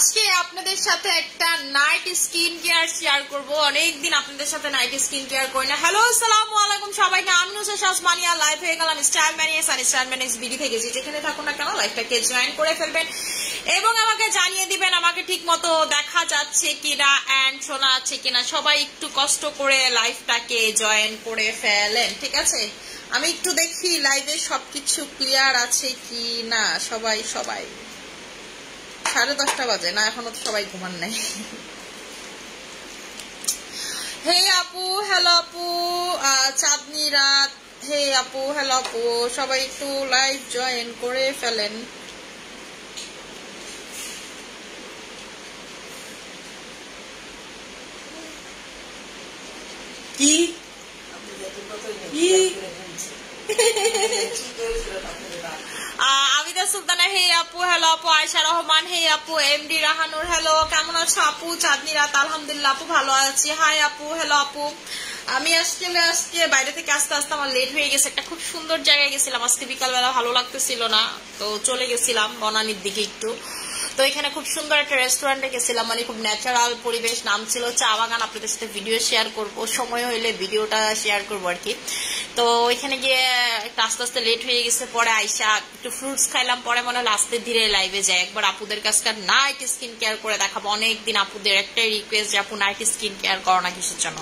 আজকে আপনাদের সাথে একটা নাইট স্কিন কেয়ার শেয়ার করব। অনেকদিন আপনাদের সাথে নাইট স্কিন কেয়ার করি না। হ্যালো, আসসালামু আলাইকুম সবাইকে। আমি নুসরাত শাসমানিয়া লাইভ হয়ে গেলাম স্টাইল ম্যানিয়াস আর স্টাইল ম্যানিয়াস বিডি থেকে। যেখানে থাকুন না কেন লাইভটাকে জয়েন করে ফেলবেন এবং আমাকে জানিয়ে দিবেন আমাকে ঠিক মতো দেখা যাচ্ছে কিনা এন্ড শোনা যাচ্ছে কিনা। সবাই একটু কষ্ট করে লাইভটাকে জয়েন করে ফেলেন, ঠিক আছে? আমি একটু দেখি লাইভে সবকিছু ক্লিয়ার আছে কি না। সবাই 10:30 বাজে না, এখনো তো সবাই ঘুমান নাই। হে আপু, হ্যালো আপু, চাঁদনি রাত, হে আপু, হ্যালো আপু, সবাই একটু লাইভ জয়েন করে ফেলেন। কি আবিদা সুলতানা, হে আপু, হ্যালো আপু, আয়শা রহমান, হে আপু, এমডি রাহানুর, হ্যালো, কেমন আছো আপু? চাঁদনি রাত, আলহামদুলিল্লাহ আপু ভালো আছি। হাই আপু, হ্যালো আপু। আমি আজকে বাইরে থেকে আস্তে আস্তে আমার লেট হয়ে গেছে। একটা খুব সুন্দর জায়গায় গেছিলাম আজকে বিকালবেলা, ভালো লাগতেছিল না তো চলে গেছিলাম বনানীর দিকে একটু। তো এখানে খুব সুন্দর একটা রেস্টুরেন্টে গেছিলাম, মানে খুব ন্যাচারাল পরিবেশ, নাম ছিল চা বাগান। আপনাদের সাথে ভিডিও শেয়ার করব, সময় হইলে ভিডিওটা শেয়ার করবো আর কি। তো এখানে গিয়ে আস্তে আস্তে লেট হয়ে গেছে, পরে আইসা একটু ফ্রুটস খাইলাম, পরে মনে হলো আস্তে ধীরে লাইভে যায় একবার আপুদের কাছে নাইট স্কিন কেয়ার করে দেখাবো। অনেকদিন আপুদের একটাই রিকোয়েস্ট যে আপু নাইট স্কিন কেয়ার করো না কিসের জন্য।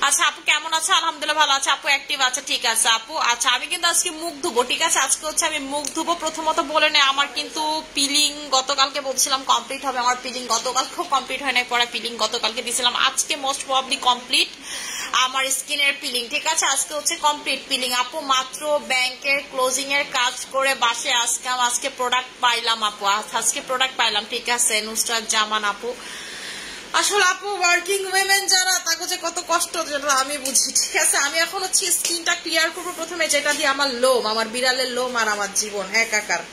আচ্ছা আপু কেমন আছে? আলহামদুলিল্লাহ ভালো আছে আপু, অ্যাক্টিভ আছে, ঠিক আছে আপু। আচ্ছা আমি কিন্তু আজকে মুখ ধুবো, ঠিক আছে? আজকে হচ্ছে আমি মুখ ধুবো। প্রথমত বলে নেই আমার কিন্তু পিলিং গতকালকে বলছিলাম কমপ্লিট হবে, আমার পিলিং গতকালকেও কমপ্লিট হয় নাই, পরে পিলিং গতকালকে দিয়েছিলাম, আজকে মোস্ট প্রবাবলি কমপ্লিট আমার স্কিনের পিলিং, ঠিক আছে? আজকে হচ্ছে কমপ্লিট পিলিং আপু। মাত্র ব্যাংকের ক্লোজিং এর কাজ করে বাসে আজকে প্রোডাক্ট পাইলাম আপু, আজকে প্রোডাক্ট পাইলাম, ঠিক আছে? নুসরাত জামান আপু, আসলে আপু ওয়ার্কিং উইমেন যারা তাকে যে কত কষ্ট যেটা আমি বুঝি, ঠিক আছে? আমি এখন হচ্ছে স্কিনটা ক্লিয়ার করবো প্রথমে, যেটা দিয়ে আমার লোম, আমার বিড়ালের লোম আর আমার জীবন একাকার,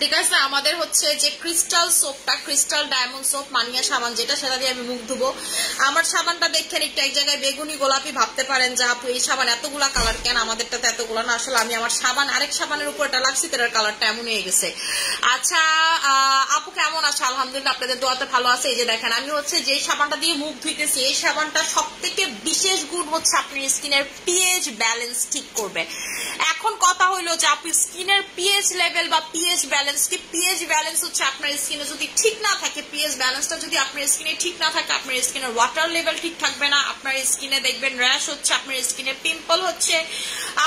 ঠিক আছে? আমাদের হচ্ছে যে ক্রিস্টাল সোপটা, ক্রিস্টাল ডায়মন্ড সোপ মানিয়া সাবান যেটা, সেটা দিয়ে আমি মুখ ধুবো। আমার সাবানটা দেখেন একটু এক জায়গায় বেগুনি গোলাপি, ভাবতে পারেন যে আপু এই সাবান এতগুলা কালার কেন, আমাদেরটা তো এতগুলা না। আসলে আমি আমার সাবান আরেক সাবানের উপর এটা লাগছি, তার কালারটা এমন হয়ে গেছে। আচ্ছা আপু কেমন আছে? আলহামদুলিল্লাহ আপনাদের দোয়াতে ভালো আছে। এই যে দেখেন আমি হচ্ছে যে সাবানটা দিয়ে মুখ ধুইতেছি, এই সাবানটা সব থেকে বিশেষ গুণ হচ্ছে আপনার স্কিনের পিএইচ ব্যালেন্স ঠিক করবে। এখন কথা হইলো যে আপনি স্কিনের পিএইচ লেভেল বা পিএইচ ব্যালেন্স কি? পিএইচ ব্যালেন্স হচ্ছে আপনার স্কিনে যদি ঠিক না থাকে, পিএইচ ব্যালেন্সটা যদি আপনার স্কিনে ঠিক না থাকে, আপনার স্কিনের ওয়াটার লেভেল ঠিক থাকবে না, আপনার স্কিনে দেখবেন র্যাশ হচ্ছে, আপনার স্কিনে পিম্পল হচ্ছে,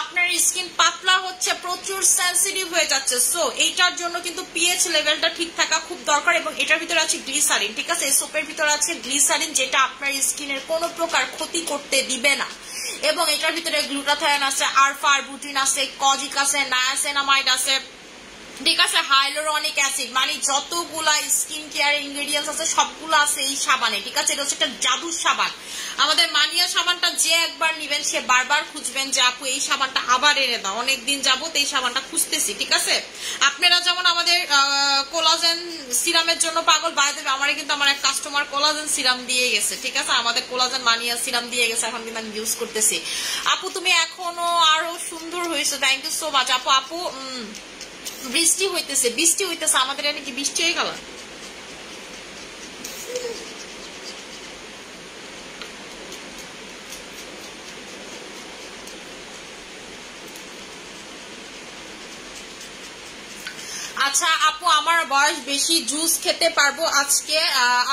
আপনার স্কিন পাতলা হচ্ছে, প্রচুর সেনসিটিভ হয়ে যাচ্ছে। সো এইটার জন্য কিন্তু পিএইচ লেভেলটা ঠিক থাকা খুব দরকার। এবং এটার ভিতরে আছে গ্লিসারিন, ঠিক আছে? এই সোপের ভিতরে আছে গ্লিসারিন, যেটা আপনার স্কিনের কোনো প্রকার ক্ষতি করতে দিবে না। এবং এটার ভিতরে গ্লুটাথায়ন আছে, আরফা আরবুটিন আছে, কজিক আছে, নায়াসিনামাইড আছে, ঠিক আছে? হাইলোরনিক অ্যাসিড, মানে যতগুলা স্কিন কেয়ার ইনগ্রেডিয়েন্টস আছে সবগুলো আছে এই সাবানে, ঠিক আছে? এটা হচ্ছে একটা জাদুর সাবান। আমাদের মানিয়া সাবানটা যে একবার নিবেন সে বারবার খুঁজবেন যে আপু এই সাবানটা আবার এনে দাও। অনেকদিন যাবত এই সাবানটা খুঁজতেছি, ঠিক আছে? আপনারা যেমন আমাদের কোলাজেন সিরামের জন্য পাগল, বাই দেবে আমার কিন্তু আমার এক কাস্টমার কোলাজেন সিরাম দিয়ে গেছে, ঠিক আছে? আমাদের কোলাজেন মানিয়া সিরাম দিয়ে গেছে, এখন কিন্তু আমি ইউজ করতেছি। আপু তুমি এখনো আরো সুন্দর হয়েছে, থ্যাংক ইউ সো মাচ আপু। আপু বৃষ্টি হইতেছে আমাদের এখানে কি বৃষ্টি হয়ে গেল? আচ্ছা আপু আমার বয়স বেশি, জুস খেতে পারবো আজকে?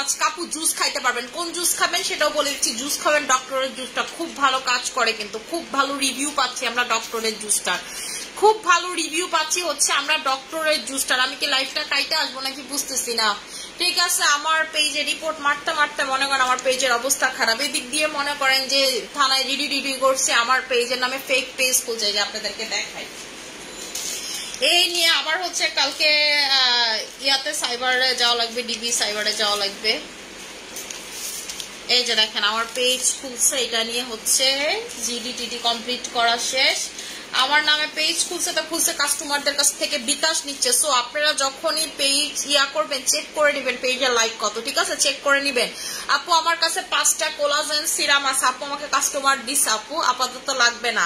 আজকে আপু জুস খাইতে পারবেন। কোন জুস খাবেন সেটাও বলে দিচ্ছি। জুস খাবেন ডক্টরের জুসটা, খুব ভালো কাজ করে, কিন্তু খুব ভালো রিভিউ পাচ্ছি আমরা ডক্টরের জুসটার, খুব ভালো রিভিউ পাচ্ছি হচ্ছে আমরা ডক্টরের জুসটার। আমি কি লাইফটা কাইতে আসবো নাকি বুঝতেছি না, ঠিক আছে? আমার পেজে রিপোর্ট মারতে মারতে মনে করেন আমার পেজের অবস্থা খারাপ। এদিক দিয়ে মনে করেন যে থানায় রিডি করছে, আমার পেজের নামে ফেক পেজ খুলছে, যে আপনাদেরকে দেখাই। এই নিয়ে আবার হচ্ছে কালকে ইয়াতে সাইবারে যাওয়া লাগবে, ডিবি সাইবারে যাওয়া লাগবে। এই যে দেখেন আমার পেজ খুলছে, এটা নিয়ে হচ্ছে জিডি টিডি কমপ্লিট করা শেষ। আমার নামে পেজ খুলছে, তো খুলছে কাস্টমারদের কাছ থেকে বিকাশ নিচ্ছে। সো আপনারা যখনই পেজ করবেন চেক করে নেবেন পেজের লাইক কত, ঠিক আছে, চেক করে নেবেন। আপু আমার কাছে 5টা কোলাজেন সিরাম আছে, আপু আমাকে কাস্টমার দিছে, আপু আপাতত লাগবে না,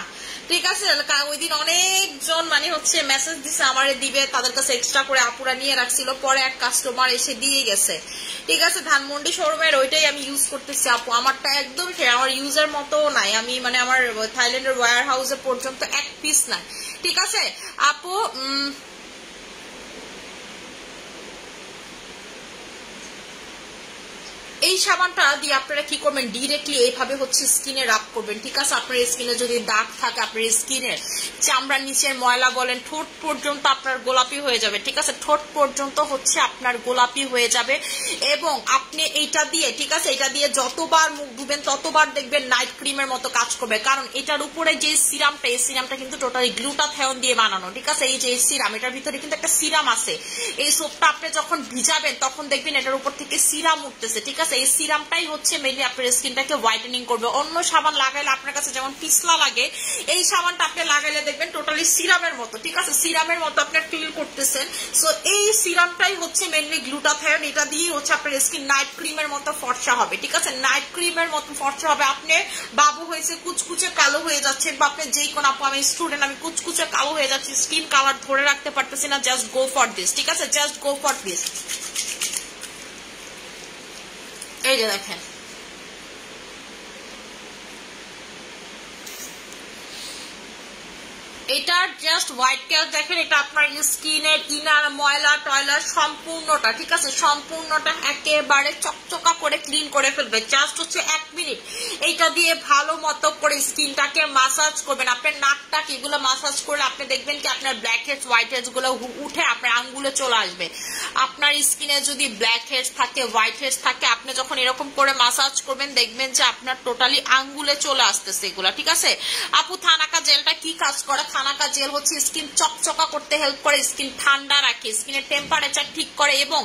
ঠিক আছে। ওই দিন অনেকজন মানে হচ্ছে মেসেজ দিছে আমারে দিবে, তাদের কাছে এক্সট্রা করে আপুরা নিয়ে রাখছিল, পরে এক কাস্টমার এসে দিয়ে গেছে, ঠিক আছে। ধানমন্ডি শোরুমের ওইটাই আমি ইউজ করতেছি আপু, আমারটা একদম আমার ইউজের মতো নাই, আমি মানে আমার থাইল্যান্ডের ওয়্যার হাউসে পর্যন্ত এক পিস নাই, ঠিক আছে আপু। এই সাবানটা দিয়ে আপনারা কি করবেন, ডিরেক্টলি এইভাবে হচ্ছে স্কিনে রাব করবেন, ঠিক আছে। আপনার স্কিনে যদি দাগ থাকে, আপনার স্কিনের চামড়ার নিচের ময়লা বলেন, ঠোঁট পর্যন্ত আপনার গোলাপি হয়ে যাবে, ঠিক আছে, ঠোঁট পর্যন্ত হচ্ছে আপনার গোলাপি হয়ে যাবে। এবং আপনি এইটা দিয়ে, ঠিক আছে, এটা দিয়ে যতবার মুখ ধুবেন ততবার দেখবেন নাইট ক্রিমের মতো কাজ করবে, কারণ এটার উপরে যে সিরামটা, এই সিরামটা কিন্তু টোটালি গ্লুটাথিয়ন দিয়ে বানানো, ঠিক আছে। এই যে সিরাম, এটার ভিতরে কিন্তু একটা সিরাম আছে, এই সোপটা আপনি যখন ভিজাবেন তখন দেখবেন এটার উপর থেকে সিরাম উঠতেছে, ঠিক আছে। এই সিরামটাই হচ্ছে মেইনলি আপনার স্কিনটাকে হোয়াইটেনিং করবে। অন্য সাবান লাগাইলে আপনার কাছে যেমন পিছলা লাগে, এই সাবানটা আপনি লাগাইলে দেখবেন টোটালি সিরামের মতো, ঠিক আছে, সিরামের মতো আপনি ফিল করতেছেন। সো এই সিরামটাই হচ্ছে মেইনলি গ্লুটাথিয়ন, এটা দিয়ে হচ্ছে আপনার স্কিন নাইট ক্রিমের মতো ফর্সা হবে, ঠিক আছে, নাইট ক্রিমের মতো ফর্সা হবে। আপনি বাবু হয়েছে কুচকুচে কালো হয়ে যাচ্ছে, বা আপনি যেই কোন আপু, আমি স্টুডেন্ট, আমি কুচকুচে কালো হয়ে যাচ্ছি, স্কিন কালার ধরে রাখতে পারতেছি না, জাস্ট গো ফর দিস, ঠিক আছে, জাস্ট গো ফর দিস। এই যে দেখেন, এটার জাস্ট হোয়াইট ক্যাশ দেখেন, এটা আপনার স্কিনের ইনার ময়লা টয়লা সম্পূর্ণটা, ঠিক আছে, সম্পূর্ণটা একেবারে চকচকা করে ক্লিন করে ফেলবে। জাস্ট হচ্ছে 1 মিনিট এইটা দিয়ে ভালো মতো করে স্কিনটাকে মাসাজ করবেন। আপনার নাকটাকে এগুলো মাসাজ করলে আপনি দেখবেন কি আপনার ব্ল্যাক হেডস হোয়াইট হেডস গুলো উঠে আপনার আঙ্গুলে চলে আসবে। আপনার স্কিনে যদি ব্ল্যাক হেডস থাকে, হোয়াইট হেডস থাকে, আপনি যখন এরকম করে মাসাজ করবেন দেখবেন যে আপনার টোটালি আঙ্গুলে চলে আসতেছে এগুলা, ঠিক আছে। আপু থানাকা জেলটা কি কাজ করে? থানাকা জেল হচ্ছে স্কিন চকচকা করতে হেল্প করে, স্কিন ঠান্ডা রাখে, স্কিনের টেম্পারেচার ঠিক করে, এবং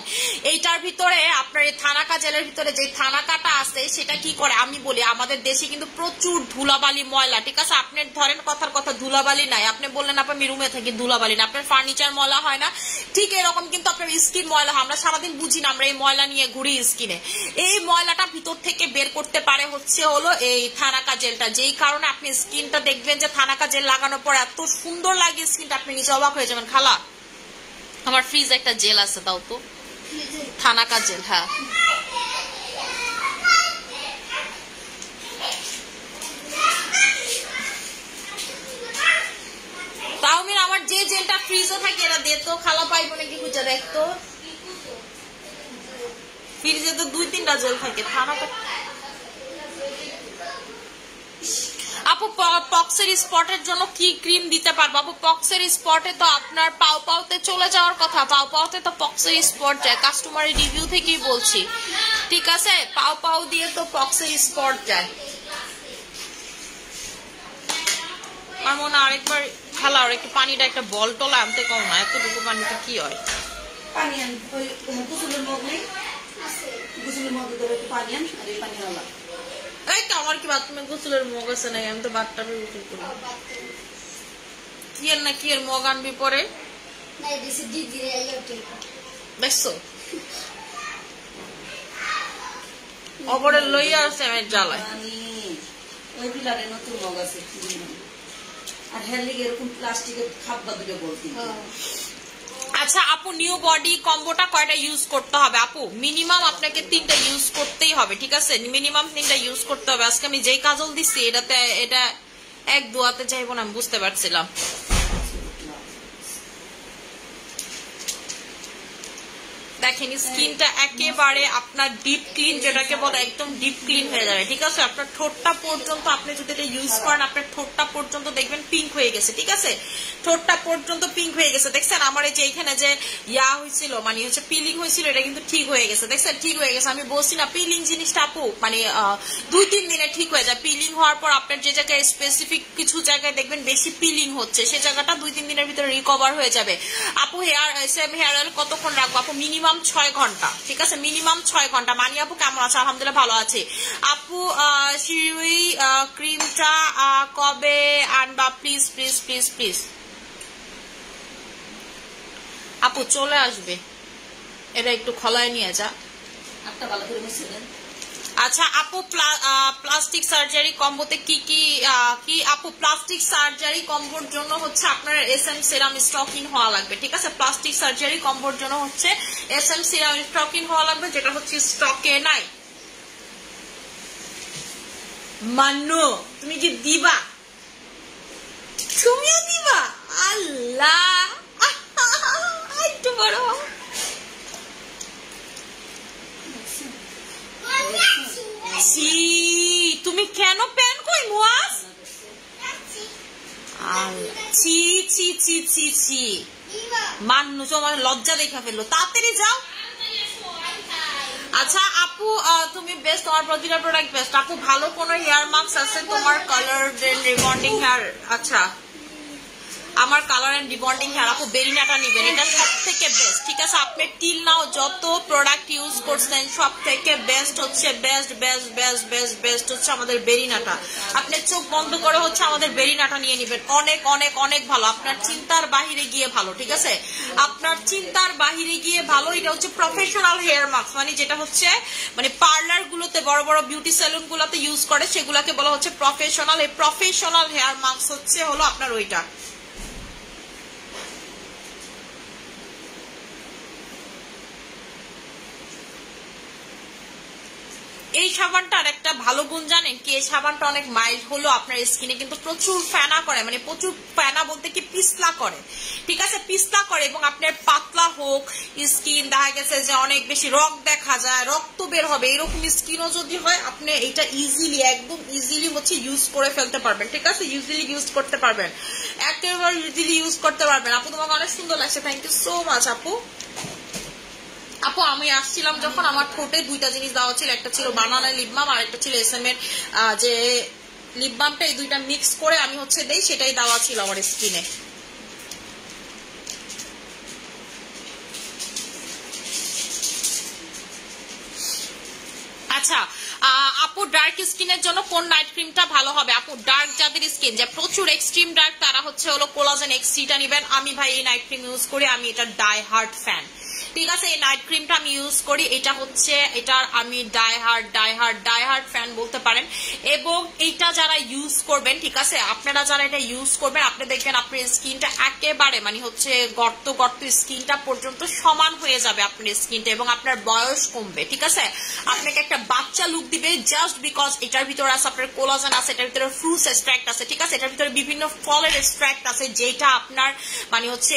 এইটার ভিতরে আপনার এই থানাকা জেলের ভিতরে যে থানাকাটা আছে সেটা কি করে আমি বলি, আমাদের দেশে কিন্তু প্রচুর ধুলাবালি ময়লা, ঠিক আছে। আপনি ধরেন কথার কথা ধুলাবালি নাই, আপনি বললেন আমি রুমে থাকি, ধুলাবালি না, আপনার ফার্নিচার ময়লা হয় না, ঠিক এরকম কিন্তু আপনার স্কিন ময়লা হয়। আমরা সারাদিন বুঝি না, আমরা এই ময়লা নিয়ে ঘুরি স্কিনে। এই ময়লাটা ভিতর থেকে বের করতে পারে হচ্ছে হলো এই থানাকা জেলটা, যেই কারণে আপনি স্কিনটা দেখবেন যে থানাকা জেল লাগানোর পর এত সুন্দর লাগে স্কিনটা, আপনি নিজে অবাক হয়ে যাবেন। খালা আমার ফ্রিজে একটা জেল আছে, দাও তো, থানাকা জেল। হ্যাঁ তাও মির আমার যে জেলটা ফ্রিজে থাকে এটা দে তো, খালা পাইবো নাকি খুঁজে দেখতো, ফ্রিজে তো 2-3টা জেল থাকে। থানাকা আপু পক্সের স্পটের জন্য কি ক্রিম দিতে পারবো? আপু পক্সের স্পটে তো আপনার পাওতে চলে যাওয়ার কথা, পাওতে তো পক্সের স্পট যায়, কাস্টমারের রিভিউ থেকেই বলছি, ঠিক আছে, পাও দিয়ে তো পক্সের স্পট যায়। আমার মনে আরেকবার খালা আর একটু পানিটা একটা বল টলা আনতে কম না, এতটুকু পানিতে কি হয়? পানি আন, গোসলের মগ নেই, গোসলের মগ ধরে একটু পানি আন, আর এই পানি আলা। এই তো আমার কি বাথরুমে গোসলের মগ আছে নাকি? আমি তো বাথটাবে গোসল করি। কি এর না কি এর মগ আনবি পরে দেখছো, অপরের লইয়া আসছে আমি জ্বালায়। ওই পিলারে নতুন মগ আছে, আর হের লিগে এরকম প্লাস্টিকের খাব্বা দুটো বলতি। আচ্ছা আপু নিউ বডি কম্বোটা কয়টা ইউজ করতে হবে? আপু মিনিমাম আপনাকে 3টা ইউজ করতেই হবে, ঠিক আছে, মিনিমাম 3টা ইউজ করতে হবে। আজকে আমি যেই কাজল দিচ্ছি এটাতে এটা 1-2 হাতে চাইবো না, আমি বুঝতে পারছিলাম। দেখেন স্কিনটা একেবারে আপনার ডিপ ক্লিন, যেটাকে বলে একদম ডিপ ক্লিন হয়ে যাবে, ঠিক আছে। আপনার ঠোঁটটা পর্যন্ত আপনি যদি এটা ইউজ করেন, আপনার ঠোঁটটা পর্যন্ত দেখবেন পিঙ্ক হয়ে গেছে, ঠিক আছে, ঠোঁটটা পর্যন্ত পিঙ্ক হয়ে গেছে। দেখছেন আমার এই যে এখানে যে হয়েছিল মানে হচ্ছে পিলিং হয়েছিল, এটা কিন্তু ঠিক হয়ে গেছে, দেখছেন ঠিক হয়ে গেছে। আমি বলছি না পিলিং জিনিসটা আপু মানে 2-3 দিনে ঠিক হয়ে যায়। পিলিং হওয়ার পর আপনার যে জায়গায় স্পেসিফিক কিছু জায়গায় দেখবেন বেশি পিলিং হচ্ছে, সে জায়গাটা 2-3 দিনের ভিতরে রিকভার হয়ে যাবে। আপু হেয়ার অয়েল কতক্ষণ রাখবো? আপু মিনিমাম মিনিমাম 6 ঘন্টা, ঠিক আছে, মিনিমাম 6 ঘন্টা। মানি আপু কেমন আছে? আলহামদুলিল্লাহ ভালো আছি আপু। শিরুই ক্রিমটা কবে আনবা প্লিজ প্লিজ প্লিজ প্লিজ? আপু চলে আসবে, এটা একটু খলায় নিয়ে যা। ভালো করে মুছে দেন। আচ্ছা আপু, প্লাস্টিক সার্জারি কম্বোতে কি কি কি আপু? প্লাস্টিক সার্জারি কম্বোর জন্য হচ্ছে আপনার এসএম সিরাম স্টক ইন হওয়া লাগবে, ঠিক আছে। প্লাস্টিক সার্জারি কম্বোর জন্য হচ্ছে এসএম সিরাম স্টক ইন হওয়া লাগবে, যেটা হচ্ছে স্টকে নাই। মান্নু তুমি কি দিবা? তুমিও দিবা? আল্লাহ একটু বড় তুমি কেন প্যান কই মুয়াজ? ছি ছি ছি ছি ছি মান্নু তোমার লজ্জা দেখা ফেললো, তাড়াতাড়ি যাও। আচ্ছা আপু তুমি বেস্ট, তোমার প্রতিটা প্রোডাক্ট বেস্ট আপু। ভালো কোনো হেয়ার মাস্ক আছে তোমার? কালার এন্ড রিবন্ডিং হেয়ার, আচ্ছা আমার কালার এন্ড রিবন্ডিং হেয়ার আপু বেরিনাটা নিবেন, এটা সব থেকে বেস্ট, ঠিক আছে। আপনি টিল নাও যত প্রোডাক্ট ইউজ করছেন সব থেকে বেস্ট হচ্ছে best best best best best হচ্ছে আমাদের বেরিনাটা। আপনি চোখ বন্ধ করে হচ্ছে আমাদের বেরিনাটা নিয়ে নিবেন, অনেক অনেক অনেক ভালো, আপনার চিন্তার বাহিরে গিয়ে ভালো, ঠিক আছে, আপনার চিন্তার বাহিরে গিয়ে ভালো। এটা হচ্ছে প্রফেশনাল হেয়ার মাস্ক, মানে যেটা হচ্ছে মানে পার্লার গুলোতে বড় বড় বিউটি সেলুন গুলোতে ইউজ করে সেগুলাকে বলা হচ্ছে প্রফেশনাল। এই প্রফেশনাল হেয়ার মাস্ক হচ্ছে হলো আপনার ওইটা। এই সাবানটার একটা ভালো গুণ জানেন কি? এই সাবানটা অনেক মাইল্ড হলো আপনার স্কিনে কিন্তু প্রচুর ফেনা করে, মানে প্রচুর ফেনা বলতে কি পিছলা করে, ঠিক আছে, পিছলা করে। এবং আপনার পাতলা হোক স্কিন, দেখা গেছে যে অনেক বেশি রক্ত দেখা যায়, রক্ত বের হবে, এরকম স্কিনও যদি হয় আপনি এটা ইজিলি একদম ইজিলি হচ্ছে ইউজ করে ফেলতে পারবেন, ঠিক আছে, ইজিলি ইউজ করতে পারবেন, একেবারে ইজিলি ইউজ করতে পারবেন। আপু তোমাকে অনেক সুন্দর লাগছে, থ্যাংক ইউ সো মাচ আপু। আপু আমি আসছিলাম যখন আমার ঠোঁটে দুইটা জিনিস দেওয়া ছিল, একটা ছিল বানানা লিপ বাম আর একটা ছিল এসএম এর যে লিপ বামটা, এই দুইটা মিক্স করে আমি হচ্ছে দেই, সেটাই দেওয়া ছিল আমার স্কিনে। আচ্ছা আপু ডার্ক স্কিনের জন্য কোন নাইট ক্রিমটা ভালো হবে? আপু ডার্ক যাদের স্কিন যে প্রচুর এক্সট্রিম ডার্ক তারা হচ্ছে হলো কোলাজেন এক্সিটা নেবেন। আমি ভাই এই নাইট ক্রিম ইউজ করি, আমি এটা ডাই হার্ড ফ্যান, ঠিক আছে। এই নাইট ক্রিমটা আমি ইউজ করি, এটা হচ্ছে এটার আমি ডাই হার্ড ফ্যান বলতে পারেন। এবং এইটা যারা ইউজ করবেন, ঠিক আছে, আপনারা যারা এটা ইউজ করবেন আপনি দেখবেন আপনার স্কিনটা একেবারে মানে হচ্ছে গর্ত গর্ত স্কিনটা পর্যন্ত সমান হয়ে যাবে আপনার স্কিনটা, এবং আপনার বয়স কমবে, ঠিক আছে, আপনাকে একটা বাচ্চা লুক দিবে জাস্ট বিকজ এটার ভিতরে আছে আপনার কোলাজেন আছে, এটার ভিতরে ফ্রুটস এক্সট্রাক্ট আছে, ঠিক আছে, এটার ভিতরে বিভিন্ন ফলের এক্সট্রাক্ট আছে, যেটা আপনার মানে হচ্ছে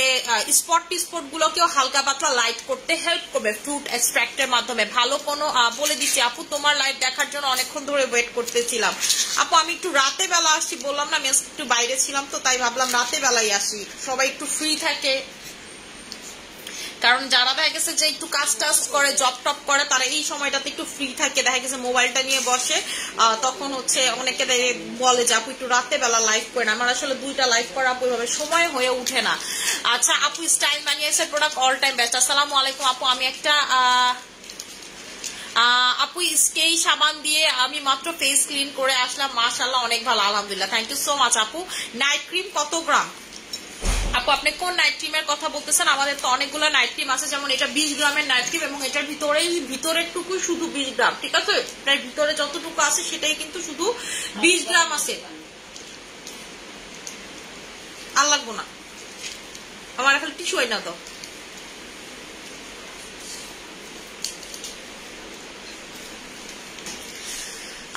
স্পট গুলোকেও হালকা পাতলা লাইট করতে হেল্প করবে ফ্রুট এক্সট্রাক্টের মাধ্যমে। ভালো কোনো বলে দিচ্ছি আপু, তোমার লাইভ দেখার জন্য অনেকক্ষণ ধরে ওয়েট করতেছিলাম আপু। আমি একটু রাতে বেলা আসছি, বললাম না আমি একটু বাইরে ছিলাম, তো তাই ভাবলাম রাতে বেলাই আসি, সবাই একটু ফ্রি থাকে, কারণ যারা দেখা গেছে যে একটু কাজ টাজ করে জব টপ করে তারা এই সময়টাতে একটু ফ্রি থাকে, দেখা গেছে মোবাইলটা নিয়ে বসে, তখন হচ্ছে অনেকে বলে যে আপু একটু রাতে বেলা লাইভ করেন। আমার আসলে দুইটা লাইভ করা আপু এভাবে সময় হয়ে উঠে না। আচ্ছা আপু স্টাইল ম্যানিয়ার্সের প্রোডাক্ট অল টাইম বেস্ট। আসসালামু আলাইকুম আপু, আমি একটা আপু স্কেই সাবান দিয়ে আমি মাত্র ফেস ক্লিন করে আসলাম, মাশাআল্লাহ অনেক ভালো, আলহামদুলিল্লাহ, থ্যাংক ইউ সো মাচ আপু। নাইট ক্রিম কত গ্রাম? আপু আপনি কোন নাইট ক্রিমের কথা বলতেছেন? আমাদের তো অনেকগুলো নাইট ক্রিম আছে, যেমন এটা 20 গ্রামের নাইট ক্রিম এবং এটার ভিতরের টুকু শুধু 20 গ্রাম, ঠিক আছে, এটার ভিতরে যতটুকু আছে সেটাই কিন্তু শুধু 20 গ্রাম আছে। আর লাগবো না, আমার এখন টিস্যু হয় না তো।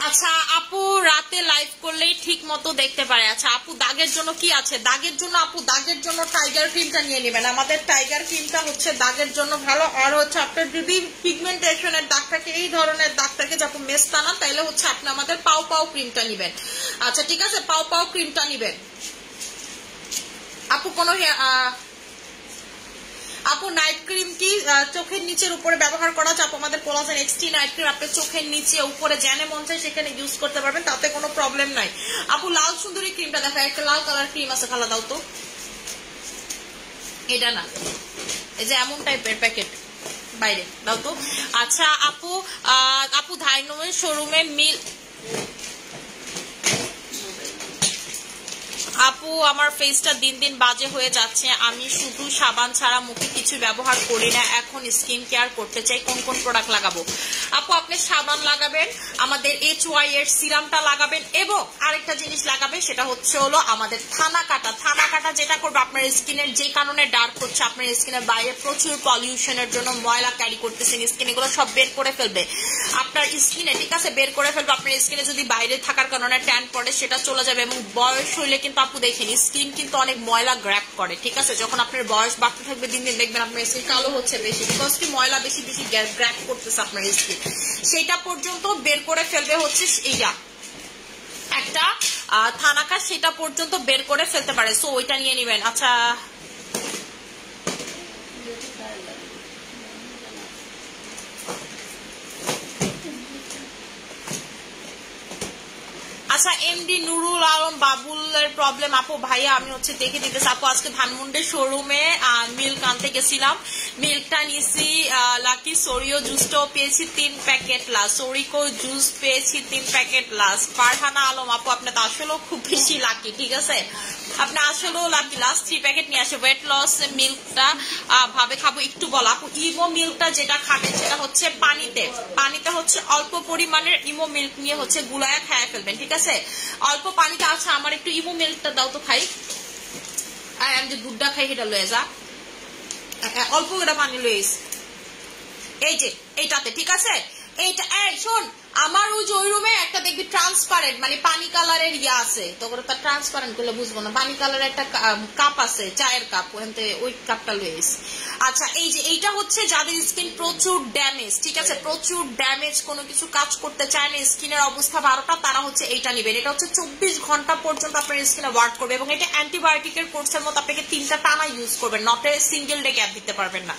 আচ্ছা আপু রাতে লাইভ করলেই ঠিক মতো দেখতে পারে। আচ্ছা আপু দাগের জন্য কি আছে? দাগের জন্য আপু দাগের জন্য টাইগার ক্রিমটা নিয়ে নেবেন, আমাদের টাইগার ক্রিমটা হচ্ছে দাগের জন্য ভালো। আর হচ্ছে আপনার যদি পিগমেন্টেশনের দাগ থাকে, এই ধরনের দাগ থাকে যে আপু মেস্তানা, তাইলে হচ্ছে আপনি আমাদের পাও পাও ক্রিমটা নিবেন। আচ্ছা ঠিক আছে, পাও পাও ক্রিমটা নিবেন আপু। কোনো আপু নাইট ক্রিম কি চোখের নিচের উপরে ব্যবহার করা যায়? আপু আমাদের কোলাজেন এক্সটি নাইট ক্রিম আপনি চোখের নিচে উপরে যেনে মন চায় সেখানে ইউজ করতে পারবেন, তাতে কোনো প্রবলেম নাই। আপু লাল সুন্দরী ক্রিমটা দেখা, একটা লাল কালার ক্রিম আছে, খালা দাও তো, এটা না, এই যে এমন টাইপের প্যাকেট, বাইরে দাও তো। আচ্ছা আপু, আপু ধাইনোমের শোরুমে মিল, আপু আমার ফেসটা দিন দিন বাজে হয়ে যাচ্ছে, আমি শুধু সাবান ছাড়া মুখে কিছু ব্যবহার করি না, এখন স্কিন কেয়ার করতে চাই, কোন কোন প্রোডাক্ট লাগাবো? আপু আপনি সাবান লাগাবেন, আমাদের HY এর সিরামটা লাগাবেন, এবং আরেকটা জিনিস লাগাবেন সেটা হচ্ছে হলো আমাদের থানা কাটা যেটা করবে আপনার স্কিনের যে কারণে ডার্ক হচ্ছে, আপনার স্কিনের বাইরে প্রচুর পলিউশনের জন্য ময়লা ক্যারি করতেছেন স্কিন, এগুলো সব বের করে ফেলবে আপনার স্কিনে, ঠিক আছে? বের করে ফেলবে আপনার স্কিনে, যদি বাইরে থাকার কারণে ট্যান পড়ে সেটা চলে যাবে। এবং বয়স হইলে কিন্তু আপু দেখেন স্কিন কিন্তু অনেক ময়লা গ্র্যাব করে, ঠিক আছে? যখন আপনার বয়স বাড়তে থাকবে দিন দিন দেখবেন আপনার স্কিন কালো হচ্ছে বেশি, বিকজ কি ময়লা বেশি গ্র্যাব করতেছে আপনার স্কিন, সেটা পর্যন্ত বের করে ফেলবে হচ্ছে এইটা একটা থানাকা, সেটা পর্যন্ত বের করে ফেলতে পারে, সো ওইটা নিয়ে নিবেন। আচ্ছা আচ্ছা এমডি নুরুল আলম বাবুলের প্রবলেম, আপু ভাইয়া আমি হচ্ছে দেখে দিতেছি। আপু আজকে ধানমন্ডির শোরুমে মিল্ক আনতে গেছিলাম, মিল্কটা নিয়েছি, লাকি সোরিও জুসটাও পেয়েছি 3 প্যাকেট লাস, সোরিকো জুস পেয়েছি 3 প্যাকেট লাস। ফারহানা আলম আপু আপনি তো আসলেও খুব বেশি লাকি, ঠিক আছে? আপনি আসলেও লাকি, লাস্ট 3 প্যাকেট নিয়ে আসে। ওয়েট লস মিল্কটা ভাবে খাবো একটু বলো আপু। ইমো মিল্কটা যেটা খাবেন সেটা হচ্ছে পানিতে হচ্ছে অল্প পরিমাণের ইমো মিল্ক নিয়ে হচ্ছে গুলায় খায় ফেলবেন, ঠিক আছে? অল্প পানিতে। আচ্ছা আমার একটু ইমো মিল্কটা দাও তো খাই, আমি যে দুধটা খাই সেটা লয়ে যা, অল্প করে পানি লইস এই যে এইটাতে, ঠিক আছে? এইটা শোন, আমার ওই যে ওই রুমে একটা দেখবি ট্রান্সপারেন্ট মানে পানি কালারের ইয়া আছে, তো তার ট্রান্সপারেন্ট করলে বুঝবো না, পানি কালারের একটা কাপ আছে, চায়ের কাপ, ওই কাপটা লইস। আচ্ছা এই যে এইটা হচ্ছে যাদের স্কিন প্রচুর ড্যামেজ, ঠিক আছে? প্রচুর ড্যামেজ, কোনো কিছু কাজ করতে চায় না, স্কিনের অবস্থা 12টা, তারা হচ্ছে এইটা নেবেন। এটা হচ্ছে 24 ঘন্টা পর্যন্ত আপনার স্কিনে ওয়ার্ক করবে, এবং এটা অ্যান্টিবায়োটিকের কোর্সের মতো আপনাকে 3টা টানা ইউজ করবেন, নট সিঙ্গেল ডে গ্যাপ দিতে পারবেন না,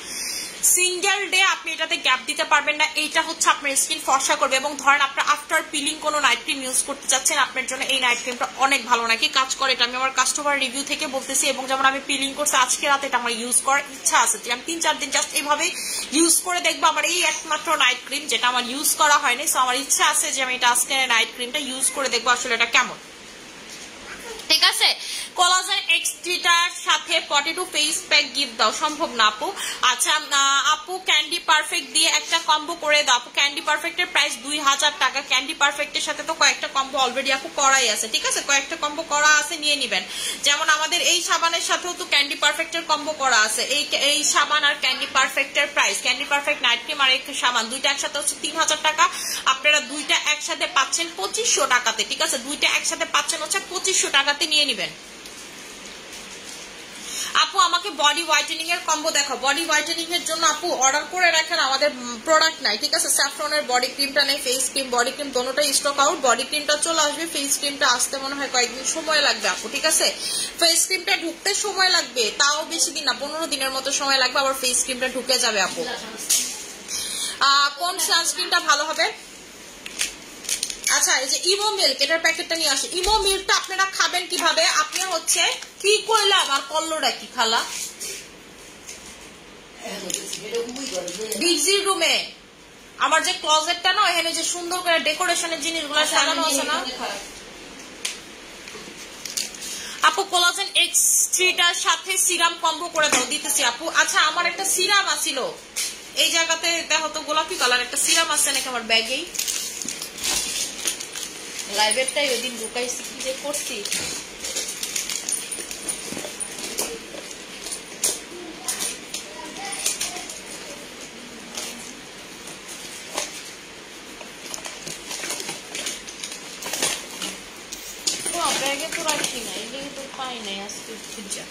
সিঙ্গেল ডে আপনি এটাতে গ্যাপ দিতে পারবেন না। এইটা হচ্ছে আপনার স্কিন ফর্সা করবে, এবং ধরেন আপনার আফটার পিলিং কোনো নাইট ক্রিম ইউজ করতে চাচ্ছেন, আপনার জন্য এই নাইট ক্রিমটা অনেক ভালো নাকি কাজ করে, এটা আমি আমার কাস্টমার রিভিউ থেকে বলতেছি। এবং যেমন আমি পিলিং করছি আজকে রাতে, এটা আমার ইউজ করার ইচ্ছা আছে, আমি 3-4 দিন জাস্ট এইভাবে ইউজ করে দেখবো। আমার এই একমাত্র নাইট ক্রিম যেটা আমার ইউজ করা হয়নি, সো আমার ইচ্ছা আছে যে আমি এটা আজকে নাইট ক্রিমটা ইউজ করে দেখবো আসলে এটা কেমন, ঠিক আছে? কোলাজেন এক্সট্রিটার সাথে পটেটো ফেস প্যাক গিফট দাও, সম্ভব না আপু। আচ্ছা আপু ক্যান্ডি পারফেক্ট দিয়ে একটা কম্বো করে দাও। আপু ক্যান্ডি পারফেক্টের প্রাইস 2000 টাকা, ক্যান্ডি পারফেক্টের সাথে তো কয়েকটা কম্বো অলরেডি আপু করাই আছে, ঠিক আছে? কয়েকটা কম্বো করা আছে, নিয়ে নিবেন। যেমন আমাদের এই সাবানের সাথেও তো ক্যান্ডি পারফেক্টের কম্বো করা আছে, এই সাবান আর ক্যান্ডি পারফেক্টের price, candy perfect night cream আর এই সাবান দুইটা একসাথে হচ্ছে 3000 টাকা, আপনারা দুইটা একসাথে পাচ্ছেন 2500 টাকাতে, ঠিক আছে? দুইটা একসাথে পাচ্ছেন হচ্ছে 2500 টাকাতে, নিয়ে নিবেন। আপু আমাকে বডি হোয়াইটেনিং এর কম্বো দেখো, বডি হোয়াইটেনিং এর জন্য আপু অর্ডার করে রাখেন, আমাদের প্রোডাক্ট নাই, ঠিক আছে? স্যাফরনের বডি ক্রিমটা নেই, ফেস ক্রিম বডি ক্রিম দোনোটাই স্টক আউট, বডি ক্রিমটা চলে আসবে, ফেস ক্রিমটা আসতে মনে হয় কয়েকদিন সময় লাগবে আপু, ঠিক আছে? ফেস ক্রিমটা ঢুকতে সময় লাগবে, তাও বেশি দিন না, 15 দিনের মতো সময় লাগবে, আবার ফেস ক্রিমটা ঢুকে যাবে আপু। কোন সানস্ক্রিনটা ভালো হবে? আচ্ছা এই যে ইমো মিল্ক, এটার প্যাকেটটা নিয়ে আসে। ইমো মিল্কটা আপনারা খাবেন কিভাবে? আপনি হচ্ছে কি করলাম আর কল্লোটা কি খালা বিগজির রুমে আমার যে ক্লোজেটটা না, এখানে যে সুন্দর করে ডেকোরেশনের জিনিসগুলো সাজানো আছে না আপু, কোলাজেন এক্সট্রিটার সাথে সিরাম কম্বো করে দাও, দিতেছি আপু। আচ্ছা আমার একটা সিরাম আছিল এই জায়গাতে, দেখো তো গোলাপি কালার একটা সিরাম আছে নাকি আমার ব্যাগেই, লাইভেরটাই ওই দিন ঢুকাইছি, কি যে করছি। ব্যাগে তো রাখি না, এই তো পাই নাই আজকে খুঁজা।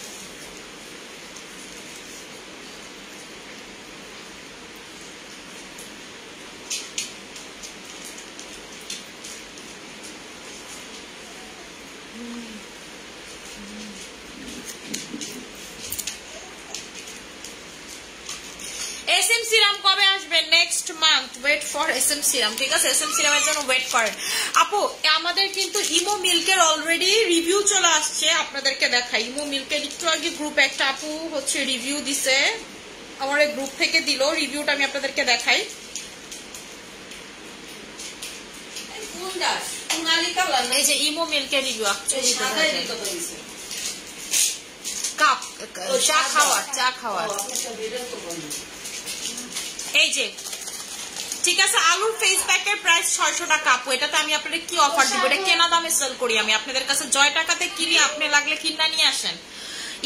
এসএম সিরাম কবে আসবে? Next month, wait for SM serum, ঠিক আছে? এসএম সিরামের জন্য ওয়েট করেন আপু। আমাদের কিন্তু ইমো মিল্কের অলরেডি রিভিউ চলে আসছে, আপনাদেরকে দেখাই। ইমো মিল্কের একটু আগে গ্রুপে একটা আপু হচ্ছে রিভিউ দিছে, আমার এই গ্রুপ থেকে দিল, রিভিউটা আমি আপনাদেরকে দেখাই। এই যে ইমো মিল্কের রিভিউ, কাপ চা খাওয়ার এই যে, ঠিক আছে। আলুর ফেস প্যাকের প্রাইস 600 টাকা আপু। এটাতে আমি আপনাদের কি অফার দিব, এটা কেনা দামে সেল করি আমি আপনাদের কাছে, জয় টাকাতে কিনি, আপনি লাগলে কিনা নিয়ে আসেন।